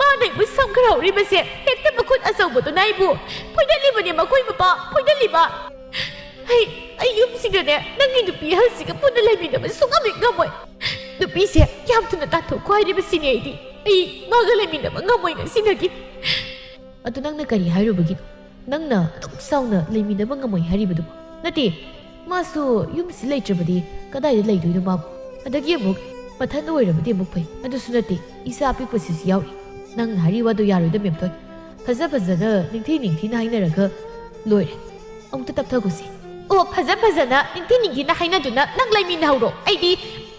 ꯃꯥꯅ ꯑꯩꯕꯨ ꯁꯝꯈ꯭ꯔꯍꯧꯔꯤꯕꯁꯦ ꯍꯦꯛꯇ ꯃꯈꯨꯠ ꯑꯆꯧꯕꯗꯨꯅ ꯑꯩꯕꯨ ꯐꯣꯏꯗꯠꯂꯤꯕꯅꯦ ꯃꯈꯣꯏ ꯃꯄꯥ ꯐꯣꯏꯗꯠꯂꯤꯕ ꯑꯩ ꯌꯨꯝꯁꯤꯗꯅꯦ ꯅꯪꯒꯤ ꯅꯨꯄꯤ ꯑꯍꯜꯁꯤꯒ ꯄꯨꯟꯅ ꯂꯩꯃꯤꯟꯅꯕ ꯁꯨꯡꯉꯝ ꯉꯝꯃꯣꯏ ꯅꯨꯄꯤꯁꯦ ꯌꯥꯝ ꯊꯨꯅ ꯇꯥꯟꯊꯣꯛꯈꯣ ꯍꯥꯏꯔꯤꯕꯁꯤꯅꯦ ꯑꯩ ꯃꯥꯒ ꯂꯩꯃꯤꯟꯅꯕ ꯉꯝꯃꯣꯏ ꯉꯁꯤꯗꯒꯤ ꯑꯗꯨ ꯅꯪꯅ ꯀꯔꯤ ꯍꯥꯏꯔꯨꯕꯒꯤꯅꯣ ꯅꯪꯅ ꯑꯗꯨꯝ ꯆꯥꯎꯅ ꯂꯩꯃꯤꯟꯅꯕ ꯉꯝꯃꯣꯏ ꯍꯥꯏꯔꯤꯕꯗꯨꯕꯨ ꯅꯠꯇꯦ ꯃꯥꯁꯨ ꯌꯨꯝꯁꯤ ꯂꯩꯇ꯭ꯔꯕꯗꯤ ꯀꯗꯥꯏꯗ ꯂꯩꯗꯣꯏꯅꯣ ꯃꯥꯕꯨ ꯑꯗꯒꯤ ꯑꯃꯨꯛ ꯃꯊꯟꯇ ꯑꯣꯏꯔꯕꯗꯤ ꯑꯃꯨꯛ ꯐꯩ ꯑꯗꯨꯁꯨ ꯅꯠꯇꯦ ꯏꯆꯥ ꯑꯄꯤꯛꯄꯁꯤꯁꯨ ꯌꯥꯎꯔꯤ ꯅꯪꯅ ꯍꯥꯏꯔꯤ ꯋꯥꯗꯣ ꯌꯥꯔꯣꯏꯗ ꯃꯦꯝꯊꯣꯏ ꯐꯖꯅ ꯅꯤꯡꯊꯤꯅ ꯍꯥꯏꯅꯔꯒ ꯂꯣꯏꯔꯦ ꯑꯃꯨꯛꯇ ꯇꯞꯊꯈꯣꯁꯤ ꯑꯣ ꯐꯖꯅ ꯅꯤꯡꯊꯤꯅ ꯍꯥꯏꯅꯗꯨꯅ ꯅꯪ ꯂꯩꯃꯤꯟꯅꯍꯧꯔꯣ ꯑꯩꯗꯤ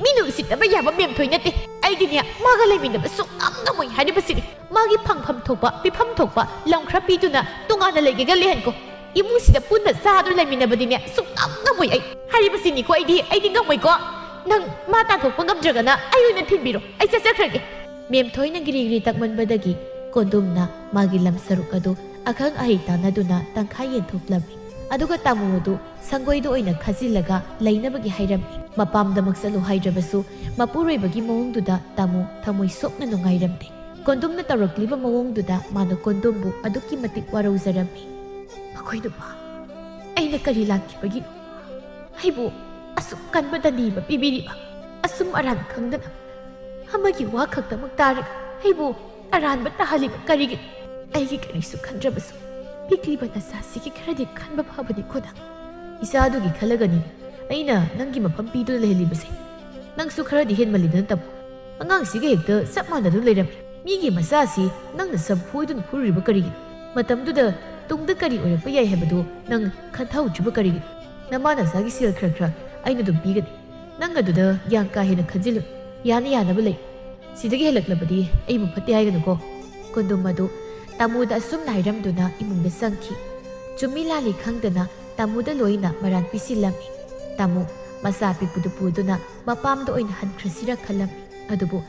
ꯃꯤꯅ ꯎꯁꯤꯠꯇꯕ ꯌꯥꯕ ꯃꯦꯝꯊꯣꯏ ꯅꯠꯇꯦ ꯑꯩꯗꯤꯅꯦ ꯃꯥꯒ ꯂꯩꯃꯤꯟꯅꯕ ꯁꯨꯡꯉꯝ ꯉꯝꯃꯣꯏ ꯍꯥꯏꯔꯤꯕꯁꯤꯅꯤ ꯃꯥꯒꯤ ꯐꯪꯐꯝ ꯊꯣꯛꯄ ꯄꯤꯐꯝ ꯊꯣꯛꯄ ꯂꯝ ꯈꯔ ꯄꯤꯗꯨꯅ ꯇꯣꯉꯥꯟꯅ ꯂꯩꯒꯦꯒ ꯂꯩꯍꯟꯀꯣ 이무시다 뿐나 싸도 레미나버디네 쑥남나보이 아이 하리버시니코 아이디 ngам모이코 năng 마타 독방 감저가나 아유는 핀비로 아이 짜짜크라게 멤토이나 기리기리 딱만바다기 콘돔나 마기 람사룩 아도 아캉 아이 따나두나 땅카이엔 톡람미 아두가 따무모도 상고이도 오이나 카질라가 레이나버기 하이람미 마밤다 막살로 하이드라바수 마뿌로이버기 모홍두다 따무 타모이 속나 농하이람데 콘돔나 따럭리바 모홍두다 마노 콘돔부 아두키 마틱 와라우자람미 ꯑꯩꯈꯣꯏ ꯅꯨꯄꯥ ꯑꯩꯅ ꯀꯔꯤ ꯂꯥꯛꯈꯤꯕꯒꯤꯅꯣ ꯑꯩꯕꯨ ꯑꯁꯨꯛ ꯀꯟꯕ ꯗꯟꯗꯤꯕ ꯄꯤꯕꯤꯔꯤꯕ ꯑꯁꯨꯝ ꯑꯔꯥꯟ ꯈꯪꯗꯅ ꯑꯃꯒꯤ ꯋꯥ ꯈꯛꯇꯃꯛ ꯇꯥꯔꯒ ꯑꯩꯕꯨ ꯑꯔꯥꯟꯕ ꯇꯥꯍꯜꯂꯤꯕ ꯀꯔꯤꯒꯤꯅꯣ ꯑꯩꯒꯤ ꯀꯔꯤꯁꯨ ꯈꯟꯗ꯭ꯔꯕꯁꯨ ꯄꯤꯛꯂꯤꯕ ꯅꯆꯥꯁꯤꯒꯤ ꯈꯔꯗꯤ ꯈꯟꯕ ꯐꯕꯅꯤꯀꯣ ꯅꯪ ꯏꯆꯥꯗꯨꯒꯤ ꯈꯜꯂꯒꯅꯤ ꯑꯩꯅ ꯅꯪꯒꯤ ꯃꯐꯝ ꯄꯤꯗꯨꯅ ꯂꯩꯍꯜꯂꯤꯕꯁꯦ ꯅꯪꯁꯨ ꯈꯔꯗꯤ ꯍꯦꯟꯃꯜꯂꯤꯗꯅ ꯇꯝꯃꯨ ꯑꯉꯥꯡꯁꯤꯒ ꯍꯦꯛꯇ ꯆꯞ ꯃꯥꯟꯅꯗꯨꯅ ꯂꯩꯔꯝꯃꯤ ꯃꯤꯒꯤ ꯃꯆꯥꯁꯤ ꯅꯪꯅ ꯁꯝꯐꯣꯏꯗꯨꯅ ꯐꯨꯔꯤꯕ ꯀꯔꯤꯒꯤꯅꯣ ꯃꯇꯝꯗꯨꯗ ꯇꯨꯡꯗ ꯀꯔꯤ ꯑꯣꯏꯔꯛꯄ ꯌꯥꯏ ꯍꯥꯏꯕꯗꯨ ꯅꯪ ꯈꯟꯊꯍꯧꯗ꯭ꯔꯤꯕ ꯀꯔꯤꯒꯤꯅꯣ ꯅꯃꯥ ꯅꯆꯥꯒꯤ ꯁꯦꯜ ꯈꯔ ꯑꯩꯅ ꯑꯗꯨꯝ ꯄꯤꯒꯅꯤ ꯅꯪ ꯑꯗꯨꯗ ꯌꯥꯝ ꯀꯥ ꯍꯦꯟꯅ ꯈꯟꯖꯤꯜꯂꯨ ꯌꯥꯅ ꯌꯥꯅꯕ ꯂꯩ ꯁꯤꯗꯒꯤ ꯍꯦꯜꯂꯛꯂꯕꯗꯤ ꯑꯩꯕꯨ ꯐꯠꯇꯦ ꯍꯥꯏꯒꯅꯨꯀꯣ ꯀꯣꯟꯗꯨꯝ ꯑꯗꯨ ꯇꯥꯃꯨꯗ ꯑꯁꯨꯝꯅ ꯍꯥꯏꯔꯝꯗꯨꯅ ꯏꯃꯨꯡꯗ ꯆꯪꯈꯤ ꯆꯨꯝꯃꯤ ꯂꯥꯜꯂꯤ ꯈꯪꯗꯅ ꯇꯥꯃꯨꯗ ꯂꯣꯏꯅ ꯃꯔꯥꯟ ꯄꯤꯁꯤꯜꯂꯝꯃꯤ ꯇꯥꯃꯨ ꯃꯆꯥ ꯄꯤꯛꯄꯗꯨ ꯄꯨꯗꯨꯅ ꯃꯄꯥꯝꯗ ꯑꯣꯏꯅ ꯍꯟꯈ꯭ꯔꯁꯤꯔ ꯈꯜꯂꯝꯃꯤ ꯑꯗꯨꯕꯨ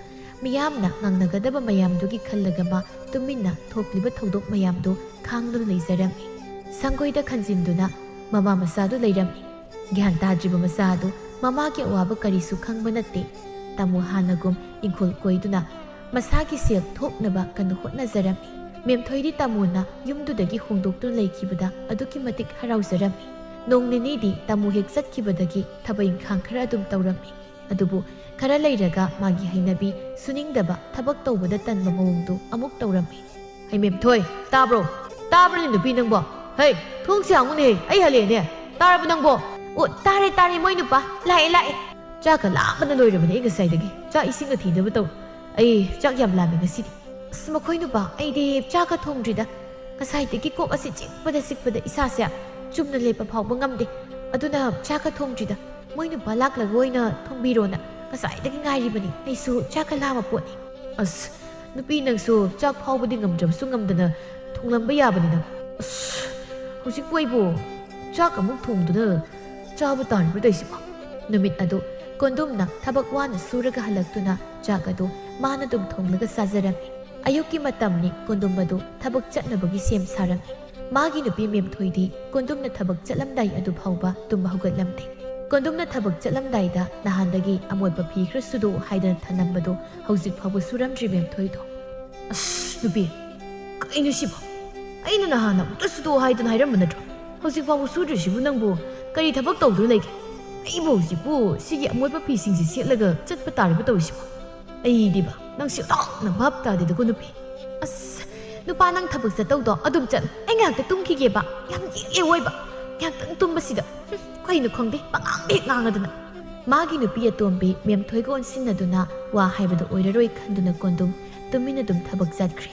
ꯃꯤꯌꯥꯝꯅ ꯉꯥꯡꯅꯒꯗꯕ ꯃꯌꯥꯝꯗꯨꯒꯤ ꯈꯜꯂꯒ ꯃꯥ ꯇꯨꯃꯤꯟꯅ ꯊꯣꯛꯂꯤꯕ ꯊꯧꯗꯣꯛ ꯃꯌꯥꯝꯗꯨ ꯈꯥꯡꯗꯨꯅ ꯂꯩꯖꯔꯝꯃꯤ ꯁꯪꯒꯣꯏꯗ ꯈꯟꯖꯤꯟꯗꯨꯅ ꯃꯃꯥ ꯃꯆꯥꯗꯨ ꯂꯩꯔꯝꯃꯤ ꯒ꯭ꯌꯥꯟ ꯇꯥꯗ꯭ꯔꯤꯕ ꯃꯆꯥ ꯑꯗꯨ ꯃꯃꯥꯒꯤ ꯑꯋꯥꯕ ꯀꯔꯤꯁꯨ ꯈꯪꯕ ꯅꯠꯇꯦ ꯇꯥꯃꯨ ꯍꯥꯟꯅꯒꯨꯝ ꯏꯪꯈꯣꯜ ꯀꯣꯏꯗꯨꯅ ꯃꯁꯥꯒꯤ ꯁꯦꯜ ꯊꯣꯛꯅꯕ ꯀꯟꯅ ꯍꯣꯠꯅꯖꯔꯝꯃꯤ ꯃꯦꯝꯊꯣꯏꯗꯤ ꯇꯥꯃꯨꯅ ꯌꯨꯝꯗꯨꯗꯒꯤ ꯍꯣꯡꯗꯣꯛꯇꯨꯅ ꯂꯩꯈꯤꯕꯗ ꯑꯗꯨꯛꯀꯤ ꯃꯇꯤꯛ ꯍꯔꯥꯎꯖꯔꯝꯃꯤ ꯅꯣꯡ ꯅꯤꯅꯤꯗꯤ ꯇꯥꯃꯨ ꯍꯦꯛ ꯆꯠꯈꯤꯕꯗꯒꯤ ꯊꯕꯛ ꯏꯪꯈꯥꯡ ꯈꯔ ꯑꯗꯨꯝ ꯇꯧꯔꯝꯃꯤ ꯑꯗꯨꯕꯨ ꯈꯔ ꯂꯩꯔꯒ ꯃꯥꯒꯤ ꯍꯩꯅꯕꯤ ꯁꯨꯅꯤꯡꯗꯕ ꯊꯕꯛ ꯇꯧꯕꯗ ꯇꯟꯕ ꯃꯑꯣꯡꯗꯨ ꯑꯃꯨꯛ ꯇꯧꯔꯝꯃꯤ ꯍꯩ ꯃꯦꯝꯊꯣꯏ ꯇꯥꯕ꯭ꯔꯣ ꯇꯥꯕ꯭ꯔꯅꯦ ꯅꯨꯄꯤ ꯅꯪꯕꯣ ꯍꯩ ꯊꯣꯡꯁꯦ ꯍꯥꯡꯉꯨꯅꯦ ꯑꯩ ꯍꯜꯂꯛꯑꯦꯅꯦ ꯇꯥꯔꯕ ꯅꯪꯕꯣ ꯑꯣ ꯇꯥꯔꯦ ꯃꯣꯏ ꯅꯨꯄꯥ ꯂꯥꯛꯑꯦ ꯆꯥꯛꯀ ꯂꯥꯝꯕꯅ ꯂꯣꯏꯔꯕꯅꯦ ꯑꯩ ꯉꯁꯥꯏꯗꯒꯤ ꯆꯥꯛ ꯏꯁꯤꯡꯒ ꯊꯤꯅꯕ ꯇꯧ ꯑꯩ ꯆꯥꯛ ꯌꯥꯝ ꯂꯥꯝꯃꯦ ꯉꯁꯤꯗꯤ ꯑꯁ ꯃꯈꯣꯏ ꯅꯨꯄꯥ ꯑꯩꯗꯤ ꯆꯥꯛꯀ ꯊꯣꯡꯗ꯭ꯔꯤꯗ ꯉꯁꯥꯏꯗꯒꯤ ꯀꯣꯛ ꯑꯁꯤ ꯆꯤꯛꯄꯗ ꯏꯁꯥꯁꯦ ꯆꯨꯝꯅ ꯂꯦꯞꯄ ꯐꯥꯎꯕ ꯉꯝꯗꯦ ꯑꯗꯨꯅ ꯆꯥꯛꯀ ꯊꯣꯡꯗ꯭ꯔꯤꯗ ꯃꯣꯏ ꯅꯨꯄꯥ ꯂꯥꯛꯂꯒ ꯑꯣꯏꯅ ꯊꯣꯡꯕꯤꯔꯣꯅ ꯉꯁꯥꯏꯗꯒꯤ ꯉꯥꯏꯔꯤꯕꯅꯤ ꯑꯩꯁꯨ ꯆꯥꯛꯀ ꯂꯥꯝꯕ ꯄꯣꯠꯅꯤ ꯑꯁ ꯅꯨꯄꯤ ꯅꯪꯁꯨ ꯆꯥꯛ ꯐꯥꯎꯕꯗꯤ ꯉꯝꯗ꯭ꯔꯕꯁꯨ ꯉꯝꯗꯅ ꯊꯣꯡꯂꯝꯕ ꯌꯥꯕꯅꯤ ꯅꯪ ꯑꯁ ꯍꯧꯖꯤꯛꯄꯨ ꯑꯩꯕꯨ ꯆꯥꯛ ꯑꯃꯨꯛ ꯊꯣꯡꯗꯨꯅ ꯆꯥꯕ ꯇꯥꯔꯤꯕ꯭ꯔꯥ ꯇꯧꯏꯁꯤꯕꯣ ꯅꯨꯃꯤꯠ ꯑꯗꯨ ꯀꯣꯟꯗꯨꯝꯅ ꯊꯕꯛ ꯋꯥꯅ ꯁꯨꯔꯒ ꯍꯜꯂꯛꯇꯨꯅ ꯆꯥꯛ ꯑꯗꯨ ꯃꯥꯅ ꯑꯗꯨꯝ ꯊꯣꯡꯂꯒ ꯆꯥꯖꯔꯝꯃꯤ ꯑꯌꯨꯛꯀꯤ ꯃꯇꯝꯅꯤ ꯀꯣꯟꯗꯨꯝ ꯑꯗꯨ ꯊꯕꯛ ꯆꯠꯅꯕꯒꯤ ꯁꯦꯝ ꯁꯥꯔꯝꯃꯤ ꯃꯥꯒꯤ ꯅꯨꯄꯤ ꯃꯦꯝꯊꯣꯏꯗꯤ ꯀꯣꯟꯗꯨꯝꯅ ꯊꯕꯛ ꯆꯠꯂꯝꯗꯥꯏ ꯑꯗꯨ ꯐꯥꯎꯕ ꯇꯨꯝꯕ ꯍꯧꯒꯠꯂꯝꯗꯦ ꯀꯣꯟꯗꯨꯝꯅ ꯊꯕꯛ ꯆꯠꯂꯝꯗꯥꯏꯗ ꯅꯍꯥꯟꯗꯒꯤ ꯑꯃꯣꯠꯄ ꯐꯤ ꯈꯔ ꯁꯨꯗꯣꯛ ꯍꯥꯏꯗꯅ ꯊꯅꯝꯕꯗꯣ ꯍꯧꯖꯤꯛ ꯐꯥꯎꯕ ꯁꯨꯔꯝꯗ꯭ꯔꯤ ꯃꯦꯝꯊꯣꯏꯗꯣ ꯑꯁ ꯅꯨꯄꯤ ꯀꯩꯅꯣ ꯁꯤꯕꯣ ꯑꯩꯅ ꯅꯍꯥꯟ ꯑꯃꯨꯛꯇ ꯁꯨꯗꯣꯛ ꯍꯥꯏꯗꯅ ꯍꯥꯏꯔꯝꯕ ꯅꯠꯇ꯭ꯔꯣ ꯍꯧꯖꯤꯛ ꯐꯥꯎꯕ ꯁꯨꯗ꯭ꯔꯤꯁꯤꯕꯨ ꯅꯪꯕꯨ ꯀꯔꯤ ꯊꯕꯛ ꯇꯧꯗꯨꯅ ꯂꯩꯒꯦ ꯑꯩꯕꯨ ꯍꯧꯖꯤꯛꯄꯨ ꯁꯤꯒꯤ ꯑꯃꯣꯠꯄ ꯐꯤꯁꯤꯡꯁꯤ ꯁꯦꯠꯂꯒ ꯆꯠꯄ ꯇꯥꯔꯤꯕ ꯇꯧꯔꯤꯁꯤꯕꯣ ꯑꯩꯗꯤꯕ ꯅꯪ ꯁꯤꯇꯥꯎꯅ ꯚꯥꯞ ꯇꯥꯗꯦꯗꯀꯣ ꯅꯨꯄꯤ ꯑꯁ ꯅꯨꯄꯥ ꯅꯪ ꯊꯕꯛ ꯆꯠꯇꯧꯗꯣ ꯑꯗꯨꯝ ꯆꯠꯂꯨ ꯑꯩ ꯉꯥꯏꯍꯥꯛꯇ ꯇꯨꯝꯈꯤꯒꯦꯕ ꯌꯥꯝ ꯌꯦꯡꯉꯦ ꯑꯣꯏꯕ ꯉꯥꯏꯍꯥꯛꯇꯪ ꯇꯨꯝꯕꯁꯤꯗ ꯀꯩꯅꯣ ꯈꯪꯗꯦ ꯄꯉꯥꯡꯗ ꯍꯦꯛ ꯉꯥꯡꯉꯗꯅ ꯃꯥꯒꯤ ꯅꯨꯄꯤ ꯑꯇꯣꯝꯕꯤ ꯃꯦꯝꯊꯣꯏꯒ ꯑꯣꯟꯁꯤꯟꯅꯗꯨꯅ ꯋꯥ ꯍꯥꯏꯕꯗꯣ ꯑꯣꯏꯔꯔꯣꯏ ꯈꯟꯗꯨꯅ ꯀꯣꯟꯗꯨꯝ ꯇꯨꯃꯤꯟꯅ ꯑꯗꯨꯝ ꯊꯕꯛ ꯆꯠꯈ꯭ꯔꯦ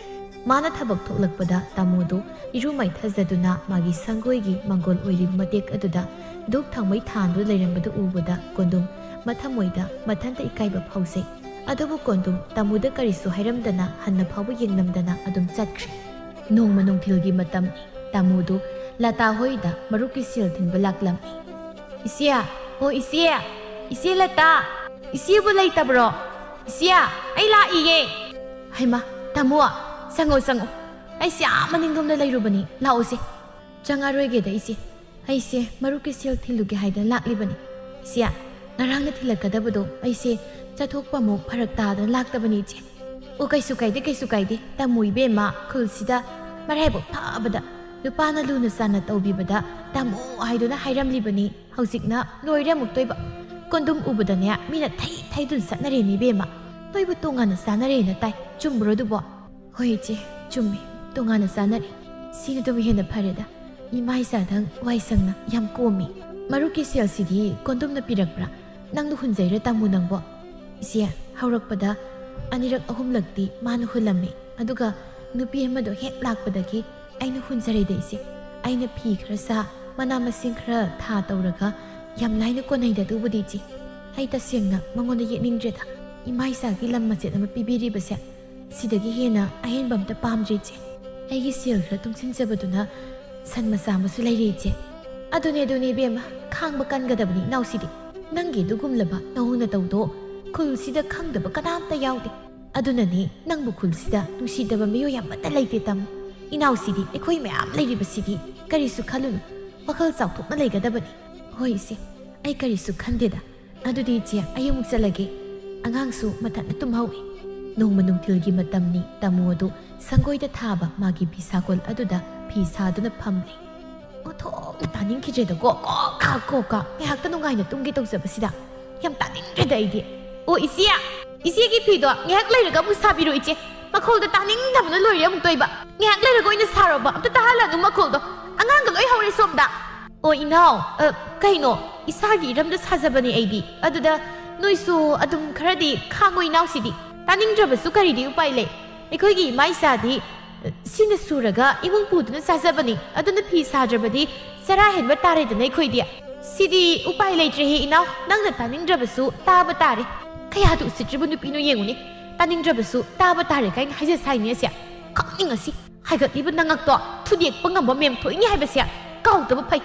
ꯃꯥꯅ ꯊꯕꯛ ꯊꯣꯛꯂꯛꯄꯗ ꯇꯥꯃꯣꯗꯨ ꯏꯔꯨ ꯃꯥꯏꯊꯖꯗꯨꯅ ꯃꯥꯒꯤ ꯁꯪꯒꯣꯏꯒꯤ ꯃꯪꯒꯣꯜ ꯑꯣꯏꯔꯤꯕ ꯃꯇꯦꯛ ꯑꯗꯨꯗ ꯙꯨꯞ ꯊꯥꯎꯃꯩ ꯊꯥꯟꯗꯨ ꯂꯩꯔꯝꯕꯗꯨ ꯎꯕꯗ ꯀꯣꯟꯗꯨꯝ ꯃꯊꯃꯣꯏꯗ ꯃꯊꯟꯇ ꯏꯀꯥꯏꯕ ꯐꯥꯎꯖꯩ ꯑꯗꯨꯕꯨ ꯀꯣꯟꯗꯨꯝ ꯇꯥꯃꯨꯗ ꯀꯔꯤꯁꯨ ꯍꯥꯏꯔꯝꯗꯅ ꯍꯟꯅ ꯐꯥꯎꯕ ꯌꯦꯡꯂꯝꯗꯅ ꯑꯗꯨꯝ ꯆꯠꯈ꯭ꯔꯦ ꯅꯣꯡꯃ ꯅꯨꯡꯊꯤꯜꯒꯤ ꯃꯇꯝꯅꯤ ꯇꯥꯃꯨꯗꯨ ꯂꯇꯥ ꯍꯣꯏꯗ ꯃꯔꯨꯞꯀꯤ ꯁꯦꯜ ꯊꯤꯟꯕ ꯂꯥꯛꯂꯝꯃꯤ ꯏꯆꯦ ꯑꯣ ꯏꯆꯦ ꯂꯇꯥ ꯏꯆꯦꯕꯨ ꯂꯩꯇꯕ꯭ꯔꯣ ꯏꯆꯦ ꯑꯩ ꯂꯥꯛꯏꯌꯦ ꯍꯩꯃꯥ ꯇꯥꯃꯨ ꯆꯪꯉꯣ ꯑꯩꯁꯦ ꯃꯅꯤꯡꯂꯣꯝꯗ ꯂꯩꯔꯨꯕꯅꯤ ꯂꯥꯛꯑꯣꯁꯦ ꯆꯪꯉꯔꯣꯏꯒꯦꯗ ꯑꯩꯁꯦ ꯃꯔꯨꯞꯀꯤ ꯁꯦꯜ ꯊꯤꯜꯂꯨꯒꯦ ꯍꯥꯏꯗꯅ ꯂꯥꯛꯂꯤꯕꯅꯤ ꯏꯆꯦ ꯉꯔꯥꯡꯅ ꯊꯤꯜꯂꯛꯀꯗꯕꯗꯣ ꯑꯩꯁꯦ ꯆꯠꯊꯣꯛꯄ ꯑꯃꯨꯛ ꯐꯔꯛ ꯇꯥꯗꯅ ꯂꯥꯛꯇꯕꯅꯤ ꯏꯆꯦ ꯑꯣ ꯀꯩꯁꯨ ꯀꯥꯏꯗꯦ ꯇꯥꯃꯨ ꯏꯕꯦꯝꯃ ꯈꯨꯜꯁꯤꯗ ꯃꯔꯥꯏꯕꯛ ꯐꯕꯗ ꯅꯨꯄꯥꯅ ꯂꯨꯅ ꯆꯥꯟꯅ ꯇꯧꯕꯤꯕꯗ ꯇꯥꯃꯨ ꯍꯥꯏꯗꯨꯅ ꯍꯥꯏꯔꯝꯂꯤꯕꯅꯤ ꯍꯧꯖꯤꯛꯅ ꯂꯣꯏꯔꯦ ꯑꯃꯨꯛ ꯇꯣꯏꯕ ꯀꯣꯟꯗꯨꯝ ꯎꯕꯗꯅꯦ ꯃꯤꯅ ꯊꯩꯗꯨꯅ ꯆꯠꯅꯔꯦꯅꯤ ꯏꯕꯦꯝꯃ ꯅꯣꯏꯕꯨ ꯇꯣꯉꯥꯟꯅ ꯆꯥꯅꯔꯦꯅ ꯇꯥꯏ ꯆꯨꯝꯕ꯭ꯔꯣ ꯑꯗꯨꯕꯣ ꯍꯣꯏ ꯏꯆꯦ ꯆꯨꯝꯃꯤ ꯇꯣꯉꯥꯟꯅ ꯆꯥꯅꯔꯦ ꯁꯤꯅ ꯑꯗꯨꯝ ꯍꯦꯟꯅ ꯐꯔꯦꯗ ꯏꯃꯥ ꯏꯆꯥꯗꯪ ꯋꯥꯏ ꯁꯪꯅ ꯌꯥꯝ ꯀꯣꯝꯃꯤ ꯃꯔꯨꯞꯀꯤ ꯁꯦꯜꯁꯤꯗꯤ ꯀꯣꯟꯗꯨꯝꯅ ꯄꯤꯔꯛꯄ꯭ꯔꯥ ꯅꯪꯅ ꯍꯨꯟꯖꯩꯔ ꯇꯥꯃꯨ ꯅꯪꯕꯣ ꯏꯆꯦ ꯍꯧꯔꯛꯄꯗ ꯑꯅꯤꯔꯛ ꯑꯍꯨꯝꯂꯛꯇꯤ ꯃꯥꯅ ꯍꯨꯜꯂꯝꯃꯤ ꯑꯗꯨꯒ ꯅꯨꯄꯤ ꯑꯃꯗꯣ ꯍꯦꯛ ꯂꯥꯛꯄꯗꯒꯤ ꯑꯩꯅ ꯍꯨꯟꯖꯔꯦꯗ ꯏꯆꯦ ꯑꯩꯅ ꯐꯤ khara sa mana masing khara tha tawraga yam laina konai da dubudi chi ai ta sengna mangonda yekningdreda imai sa gi lam machet ama pibiri base sidagi hena ahen bamta pamjri chi ai gi sel khara tungsin jabaduna san masa masu lairi chi adune bema khangba kangadabni nausidi nangi dugumlaba nauna tawdo khulsida khangdaba kadamta yawde adunani nangbu khulsida nungsidaba miyo yamata laite tam inausidi ekhoi mayam lairibasidi karisu khalunu wakhal chawthokna laigadabani hoi se ai karisu khandeda adudi che ayumuk chalage angangsu mathatna tumhawi nongma nungthilgi matamni tamodu sangoida thaba magi pisakol aduda phisaduna phamli otho taning khijeda go ka ngahak ta nungai na tumgi tawjabasida yam taning reda ide o isia gi phido ngahak lairaga mu sabiru iche makhol da taning dabna loire amuk toiba ngahak lairaga oina saroba amta tahala nu makhol do angang loi hore somda o inau kaino isagi ramda sajabani aidi aduda noisu adum kharadi khangoi inau sidi taning drabasu karidi upai le ekhoi gi mai sadi sina suraga imung puduna sajabani aduna phi sadrabadi sara henba tare da nei khoi dia sidi upai leitre he inau nangna taning drabasu taba tare ꯀꯌꯥꯗ ꯎꯁꯤꯠꯇ꯭ꯔꯤꯕ ꯅꯨꯄꯤꯅꯣ ꯌꯦꯡꯉꯨꯅꯦ ꯇꯥꯅꯤꯡꯗ꯭ꯔꯕꯁꯨ ꯇꯥꯕ ꯇꯥꯔꯦ ꯀꯥꯏꯅ ꯍꯥꯏꯖ ꯁꯥꯏꯅꯦ ꯑꯁꯦ ꯈꯪꯅꯤꯡꯉꯁꯤ ꯍꯥꯏꯒꯠꯂꯤꯕ ꯅꯉꯛꯇꯣ ꯊꯨꯗꯦꯛꯄ ꯉꯝꯕ ꯃꯦꯝꯊꯣꯏꯅꯤ ꯍꯥꯏꯕꯁꯦ ꯀꯥꯎꯗꯕ ꯐꯩ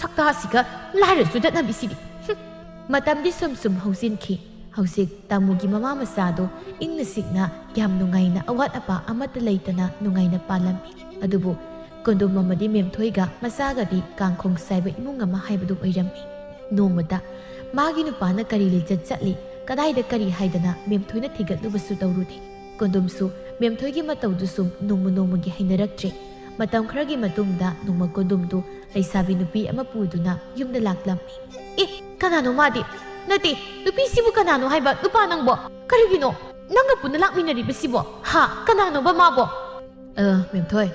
ꯁꯛꯇꯥꯁꯤꯒ ꯂꯥꯏꯔꯁꯨ ꯗꯠꯅꯕꯤꯁꯤꯗꯤ ꯃꯇꯝꯗꯤ ꯁꯨꯝ ꯁꯨꯝ ꯍꯧꯖꯤꯟꯈꯤ ꯍꯧꯖꯤꯛ ꯇꯥꯃꯨꯒꯤ ꯃꯃꯥ ꯃꯆꯥꯗꯣ ꯏꯪꯅ ꯆꯤꯛꯅ ꯌꯥꯝ ꯅꯨꯡꯉꯥꯏꯅ ꯑꯋꯥꯠ ꯑꯄꯥ ꯑꯃꯠꯇ ꯂꯩꯇꯅ ꯅꯨꯡꯉꯥꯏꯅ ꯄꯥꯜꯂꯝꯃꯤ ꯑꯗꯨꯕꯨ ꯀꯣꯟꯗꯣꯝ ꯑꯃꯗꯤ ꯃꯦꯝꯊꯣꯏꯒ ꯃꯆꯥꯒꯗꯤ ꯀꯥꯡꯈꯣꯡ ꯁꯥꯏꯕ ꯏꯃꯨꯡ ꯑꯃ ꯍꯥꯏꯕꯗꯨ ꯑꯣꯏꯔꯝꯃꯤ ꯅꯣꯡꯃꯗ ꯃꯥꯒꯤ ꯅꯨꯄꯥꯅ ꯀꯔꯤ ꯂꯤꯆꯠ ꯆꯠꯂꯤ ꯀꯗꯥꯏꯗ ꯀꯔꯤ ꯍꯥꯏꯗꯅ ꯃꯦꯝꯊꯣꯏꯅ ꯊꯤꯒꯠꯂꯨꯕꯁꯨ ꯇꯧꯔꯨꯗꯦ ꯀꯣꯟꯗꯣꯝꯁꯨ ꯃꯦꯝꯊꯣꯏꯒꯤ ꯃꯇꯧꯗꯨ ꯁꯨꯝ ꯅꯣꯡꯃꯒꯤ ꯍꯩꯅꯔꯛꯇ꯭ꯔꯦ ꯃꯇꯝ ꯈꯔꯒꯤ ꯃꯇꯨꯡꯗ ꯅꯣꯡꯃ ꯀꯣꯟꯗꯣꯝꯗꯨ ꯂꯩꯁꯥꯕꯤ ꯅꯨꯄꯤ ꯑꯃ ꯄꯨꯗꯨꯅ ꯌꯨꯝꯗ ꯂꯥꯛꯂꯝꯃꯤ ꯀꯅꯥꯅꯣ ꯃꯥꯗꯤ ꯅꯠꯇꯦ ꯅꯨꯄꯤꯁꯤꯕꯨ ꯀꯅꯥꯅꯣ ꯍꯥꯏꯕ ꯅꯨꯄꯥ ꯅꯪꯕꯣ ꯀꯔꯤꯒꯤꯅꯣ ꯅꯪꯒ ꯄꯨꯟꯅ ꯂꯥꯛꯃꯤꯟꯅꯔꯤꯕꯁꯤꯕꯣ ꯀꯅꯥꯅꯣꯕ ꯃꯥꯕꯣ ꯃꯦꯝꯊꯣꯏ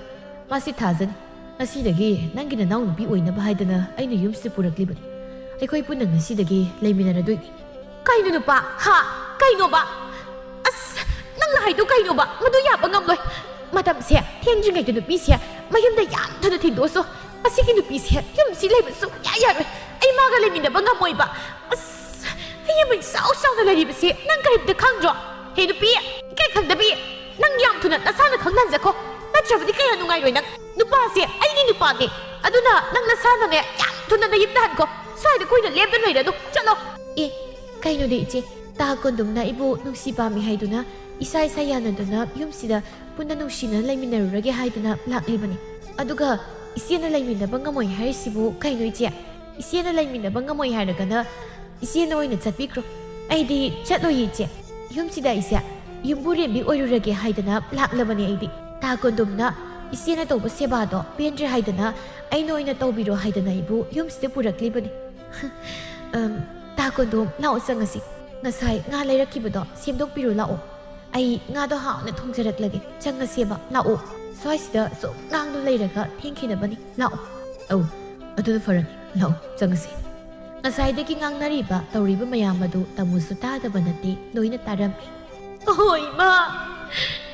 ꯃꯥꯁꯤ ꯊꯥꯖꯅꯤ ꯉꯁꯤꯗꯒꯤ ꯅꯪꯒꯤ ꯅꯅꯥꯎ ꯅꯨꯄꯤ ꯑꯣꯏꯅꯕ ꯍꯥꯏꯗꯅ ꯑꯩꯅ ꯌꯨꯝꯁꯤꯗ ꯄꯨꯔꯛꯂꯤꯕꯅꯤ ꯑꯩꯈꯣꯏ ꯄꯨꯟꯅ ꯉꯁꯤꯗꯒꯤ ꯂꯩꯃꯤꯟꯅꯔꯗꯣꯏꯅꯤ ꯀꯩꯅꯣ ꯅꯨꯄꯥ ꯀꯩꯅꯣꯕ ꯑꯁ ꯅꯪꯅ ꯍꯥꯏꯗꯣ ꯀꯩꯅꯣꯕ ꯃꯗꯨ ꯌꯥꯕ ꯉꯝꯂꯣꯏ ꯃꯇꯝꯁꯦ ꯊꯦꯡꯗ꯭ꯔꯤꯉꯩꯗ ꯅꯨꯄꯤꯁꯦ ꯃꯌꯨꯝꯗ ꯌꯥꯝ ꯊꯨꯅ ꯊꯤꯟꯗꯣꯛꯑꯁꯨ ꯑꯁꯤꯒꯤ ꯅꯨꯄꯤꯁꯦ ꯌꯨꯝꯁꯤ ꯂꯩꯕ ꯁꯨꯡꯌꯥ ꯌꯥꯔꯣꯏ ꯑꯩ ꯃꯥꯒ ꯂꯩꯃꯤꯟꯅꯕ ꯉꯝꯃꯣꯏꯕ ꯑꯁ ꯑꯩ ꯑꯃ ꯏꯆꯥꯎ ꯆꯥꯎꯅ ꯂꯩꯔꯤꯕꯁꯦ ꯅꯪ ꯀꯔꯤꯝꯇ ꯈꯪꯗ꯭ꯔꯣ ꯍꯦ ꯅꯨꯄꯤ ꯏꯀꯥꯏ ꯈꯪꯗꯕꯤ ꯅꯪ ꯌꯥꯝ ꯊꯨꯅ ꯅꯁꯥꯅ ꯈꯪꯍꯟꯖꯈꯣ ꯅꯠꯇ꯭ꯔꯕꯗꯤ ꯀꯌꯥ ꯅꯨꯡꯉꯥꯏꯔꯣꯏ ꯅꯪ ꯅꯨꯄꯥꯁꯦ ꯑꯩꯒꯤ ꯅꯨꯄꯥꯅꯦ ꯑꯗꯨꯅ ꯅꯪ ꯅꯁꯥꯅꯅꯦ ꯌꯥꯝ ꯊꯨꯅ ꯅꯌꯨꯝꯗ ꯍꯟꯈꯣ ꯁ꯭ꯋꯥꯏꯗ ꯀꯨꯏꯅ ꯂꯦꯞꯇꯅ ꯂꯩꯔꯅꯨ ꯆꯠꯂꯣ ꯀꯩꯅꯣꯗꯤ ꯏꯆꯦ ꯇꯥ ꯀꯣꯟꯗꯣꯝꯅ ꯑꯩꯕꯨ ꯅꯨꯡꯁꯤ ꯄꯥꯝꯃꯤ ꯍꯥꯏꯗꯨꯅ ꯏꯁꯥ ꯌꯥꯅꯗꯨꯅ ꯌꯨꯝꯁꯤꯗ ꯄꯨꯟꯅ ꯅꯨꯡꯁꯤꯅ ꯂꯩꯃꯤꯟꯅꯔꯨꯔꯒꯦ ꯍꯥꯏꯗꯨꯅ ꯂꯥꯛꯂꯤꯕꯅꯤ ꯑꯗꯨꯒ ꯏꯆꯦꯅ ꯂꯩꯃꯤꯟꯅꯕ ꯉꯝꯃꯣꯏ ꯍꯥꯏꯔꯤꯁꯤꯕꯨ ꯀꯩꯅꯣ ꯏꯆꯦ ꯏꯆꯦꯅ ꯂꯩꯃꯤꯟꯅꯕ ꯉꯝꯃꯣꯏ ꯍꯥꯏꯔꯒꯅ ꯏꯆꯦꯅ ꯑꯣꯏꯅ ꯆꯠꯄꯤꯈ꯭ꯔꯣ ꯑꯩꯗꯤ ꯆꯠꯂꯣꯏꯌꯦ ꯏꯆꯦ ꯌꯨꯝꯁꯤꯗ ꯏꯆꯦ ꯌꯨꯝꯕꯨꯔꯦꯝꯕꯤ ꯑꯣꯏꯔꯨꯔꯒꯦ ꯍꯥꯏꯗꯅ ꯂꯥꯛꯂꯕꯅꯤ ꯑꯩꯗꯤ ꯇꯥ ꯀꯣꯟꯗꯣꯝꯅ ꯏꯆꯦꯅ ꯇꯧꯕ ꯁꯦꯕꯥꯗꯣ ꯄꯦꯟꯗ꯭ꯔꯦ ꯍꯥꯏꯗꯅ ꯑꯩꯅ ꯑꯣꯏꯅ ꯇꯧꯕꯤꯔꯣ ꯍꯥꯏꯗꯅ ꯑꯩꯕꯨ ꯌꯨꯝꯁꯤꯗ ꯄꯨꯔꯛꯂꯤꯕꯅꯤ ꯇꯥ ꯀꯣꯟꯗꯣꯝ ꯂꯥꯛꯑꯣ ꯆꯪꯉꯁꯤ ꯉꯁꯥꯏ ꯉꯥ ꯂꯩꯔꯛꯈꯤꯕꯗꯣ ꯁꯦꯝꯗꯣꯛꯄꯤꯔꯣ ꯂꯥꯛꯑꯣ ꯑꯩ ꯉꯥꯗꯣ ꯍꯥꯎꯅ ꯊꯣꯡꯖꯔꯛꯂꯒꯦ ꯆꯪꯉꯁꯦꯕ ꯂꯥꯛꯑꯣ ꯁ꯭ꯋꯥꯏꯁꯤꯗ ꯁꯨꯝ ꯉꯥꯡꯗꯨ ꯂꯩꯔꯒ ꯊꯦꯡꯈꯤꯅꯕꯅꯤ ꯂꯥꯛꯑꯣ ꯑꯗꯨꯅ ꯐꯔꯅꯤ ꯂꯥꯛꯑꯣ ꯆꯪꯉꯁꯤ ꯉꯁꯥꯏꯗꯒꯤ ꯉꯥꯡꯅꯔꯤꯕ ꯇꯧꯔꯤꯕ ꯃꯌꯥꯝ ꯑꯗꯨ ꯇꯥꯃꯨꯁꯨ ꯇꯥꯗꯕ ꯅꯠꯇꯦ ꯂꯣꯏꯅ ꯇꯥꯔꯝꯃꯤ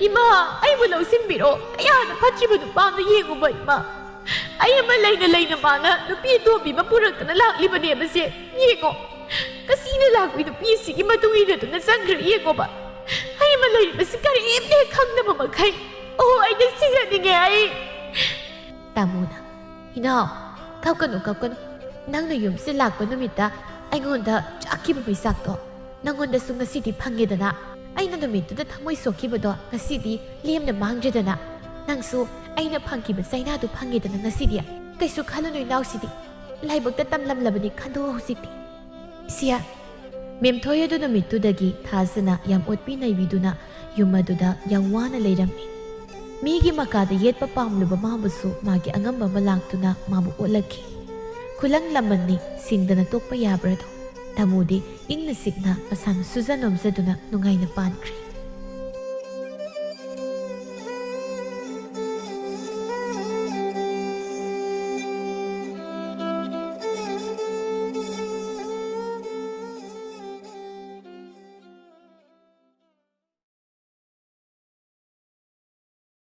ꯏꯃꯥ ꯑꯩꯕꯨ ꯂꯧꯁꯤꯟꯕꯤꯔꯣ ꯀꯌꯥꯗ ꯐꯠꯇ꯭ꯔꯤꯕ ꯅꯨꯄꯥꯅ ꯌꯦꯡꯉꯨꯕ ꯏꯃꯥ ꯑꯩ ꯑꯃ ꯂꯩꯅ ꯃꯥꯅ ꯅꯨꯄꯤ ꯑꯇꯣꯝꯕꯤ ꯑꯃ ꯄꯨꯔꯛꯇꯅ ꯂꯥꯛꯂꯤꯕꯅꯦꯕꯁꯦ ꯌꯦꯡꯉꯣ ꯀꯁꯤꯅ ꯂꯥꯛꯄꯤ ꯅꯨꯄꯤꯁꯤꯒꯤ ꯃꯇꯨꯡ ꯏꯟꯅꯗꯨꯅ ꯆꯪꯈ꯭ꯔꯦ ꯌꯦꯡꯉꯣꯕ ꯑꯩ ꯑꯃ ꯂꯩꯔꯤꯕꯁꯤ ꯀꯔꯤꯝꯇ ꯍꯦꯛ ꯈꯪꯗꯕ ꯃꯈꯩ ꯑꯩꯅ ꯁꯤꯖꯅꯤꯡꯉꯦ ꯑꯩ ꯇꯥꯃꯨꯅ ꯏꯅꯥꯎ ꯀꯞꯀꯅꯨ ꯅꯪꯅ ꯌꯨꯝꯁꯤꯗ ꯂꯥꯛꯄ ꯅꯨꯃꯤꯠꯇ ꯑꯩꯉꯣꯟꯗ ꯆꯥꯛꯈꯤꯕ ꯃꯩꯆꯥꯛꯇꯣ ꯅꯪꯉꯣꯟꯗꯁꯨ ꯉꯁꯤꯗꯤ ꯐꯪꯉꯦꯗꯅ ꯑꯩꯅ ꯅꯨꯃꯤꯠꯇꯨꯗ ꯊꯃꯣꯏ ꯁꯣꯛꯈꯤꯕꯗꯣ ꯉꯁꯤꯗꯤ ꯂꯦꯝꯅ ꯃꯥꯡꯗ꯭ꯔꯦꯗꯅ ꯅꯪꯁꯨ ꯑꯩꯅ ꯐꯪꯈꯤꯕ ꯆꯩꯅꯥꯗꯨ ꯐꯪꯉꯦꯗꯅ ꯉꯁꯤꯗꯤ ꯀꯩꯁꯨ ꯈꯜꯂꯨꯅꯨ ꯏꯅꯥꯎꯁꯤꯗꯤ ꯂꯥꯏꯕꯛꯇ ꯇꯝꯂꯝꯂꯕꯅꯤ ꯈꯟꯗꯣꯛꯑꯣ ꯍꯧꯖꯤꯛꯇꯤ ꯏꯆꯦ ꯃꯦꯝꯊꯣꯏ ꯑꯗꯨ ꯅꯨꯃꯤꯠꯇꯨꯗꯒꯤ ꯊꯥꯖꯅ ꯌꯥꯝ ꯑꯣꯠꯄꯤ ꯅꯩꯕꯤꯗꯨꯅ ꯌꯨꯝ ꯑꯗꯨꯗ ꯌꯥꯝ ꯋꯥꯅ ꯂꯩꯔꯝꯃꯤ ꯃꯤꯒꯤ ꯃꯀꯥꯗ ꯌꯦꯠꯄ ꯄꯥꯝꯂꯨꯕ ꯃꯥꯕꯨꯁꯨ ꯃꯥꯒꯤ ꯑꯉꯝꯕ ꯑꯃ ꯂꯥꯛꯇꯨꯅ ꯃꯥꯕꯨ ꯑꯣꯠꯂꯛꯈꯤ ꯈꯨꯂꯪ ꯂꯃꯟꯅꯤ ꯁꯤꯡꯗꯅ ꯇꯣꯛꯄ ꯌꯥꯕ꯭ꯔꯗꯣ ꯇꯥꯃꯨꯗꯤ ꯏꯪꯅ ꯆꯤꯛꯅ ꯃꯁꯥꯅ ꯁꯨꯖ ꯅꯣꯝꯖꯗꯨꯅ ꯅꯨꯡꯉꯥꯏꯅ ꯄꯥꯟꯈ꯭ꯔꯦ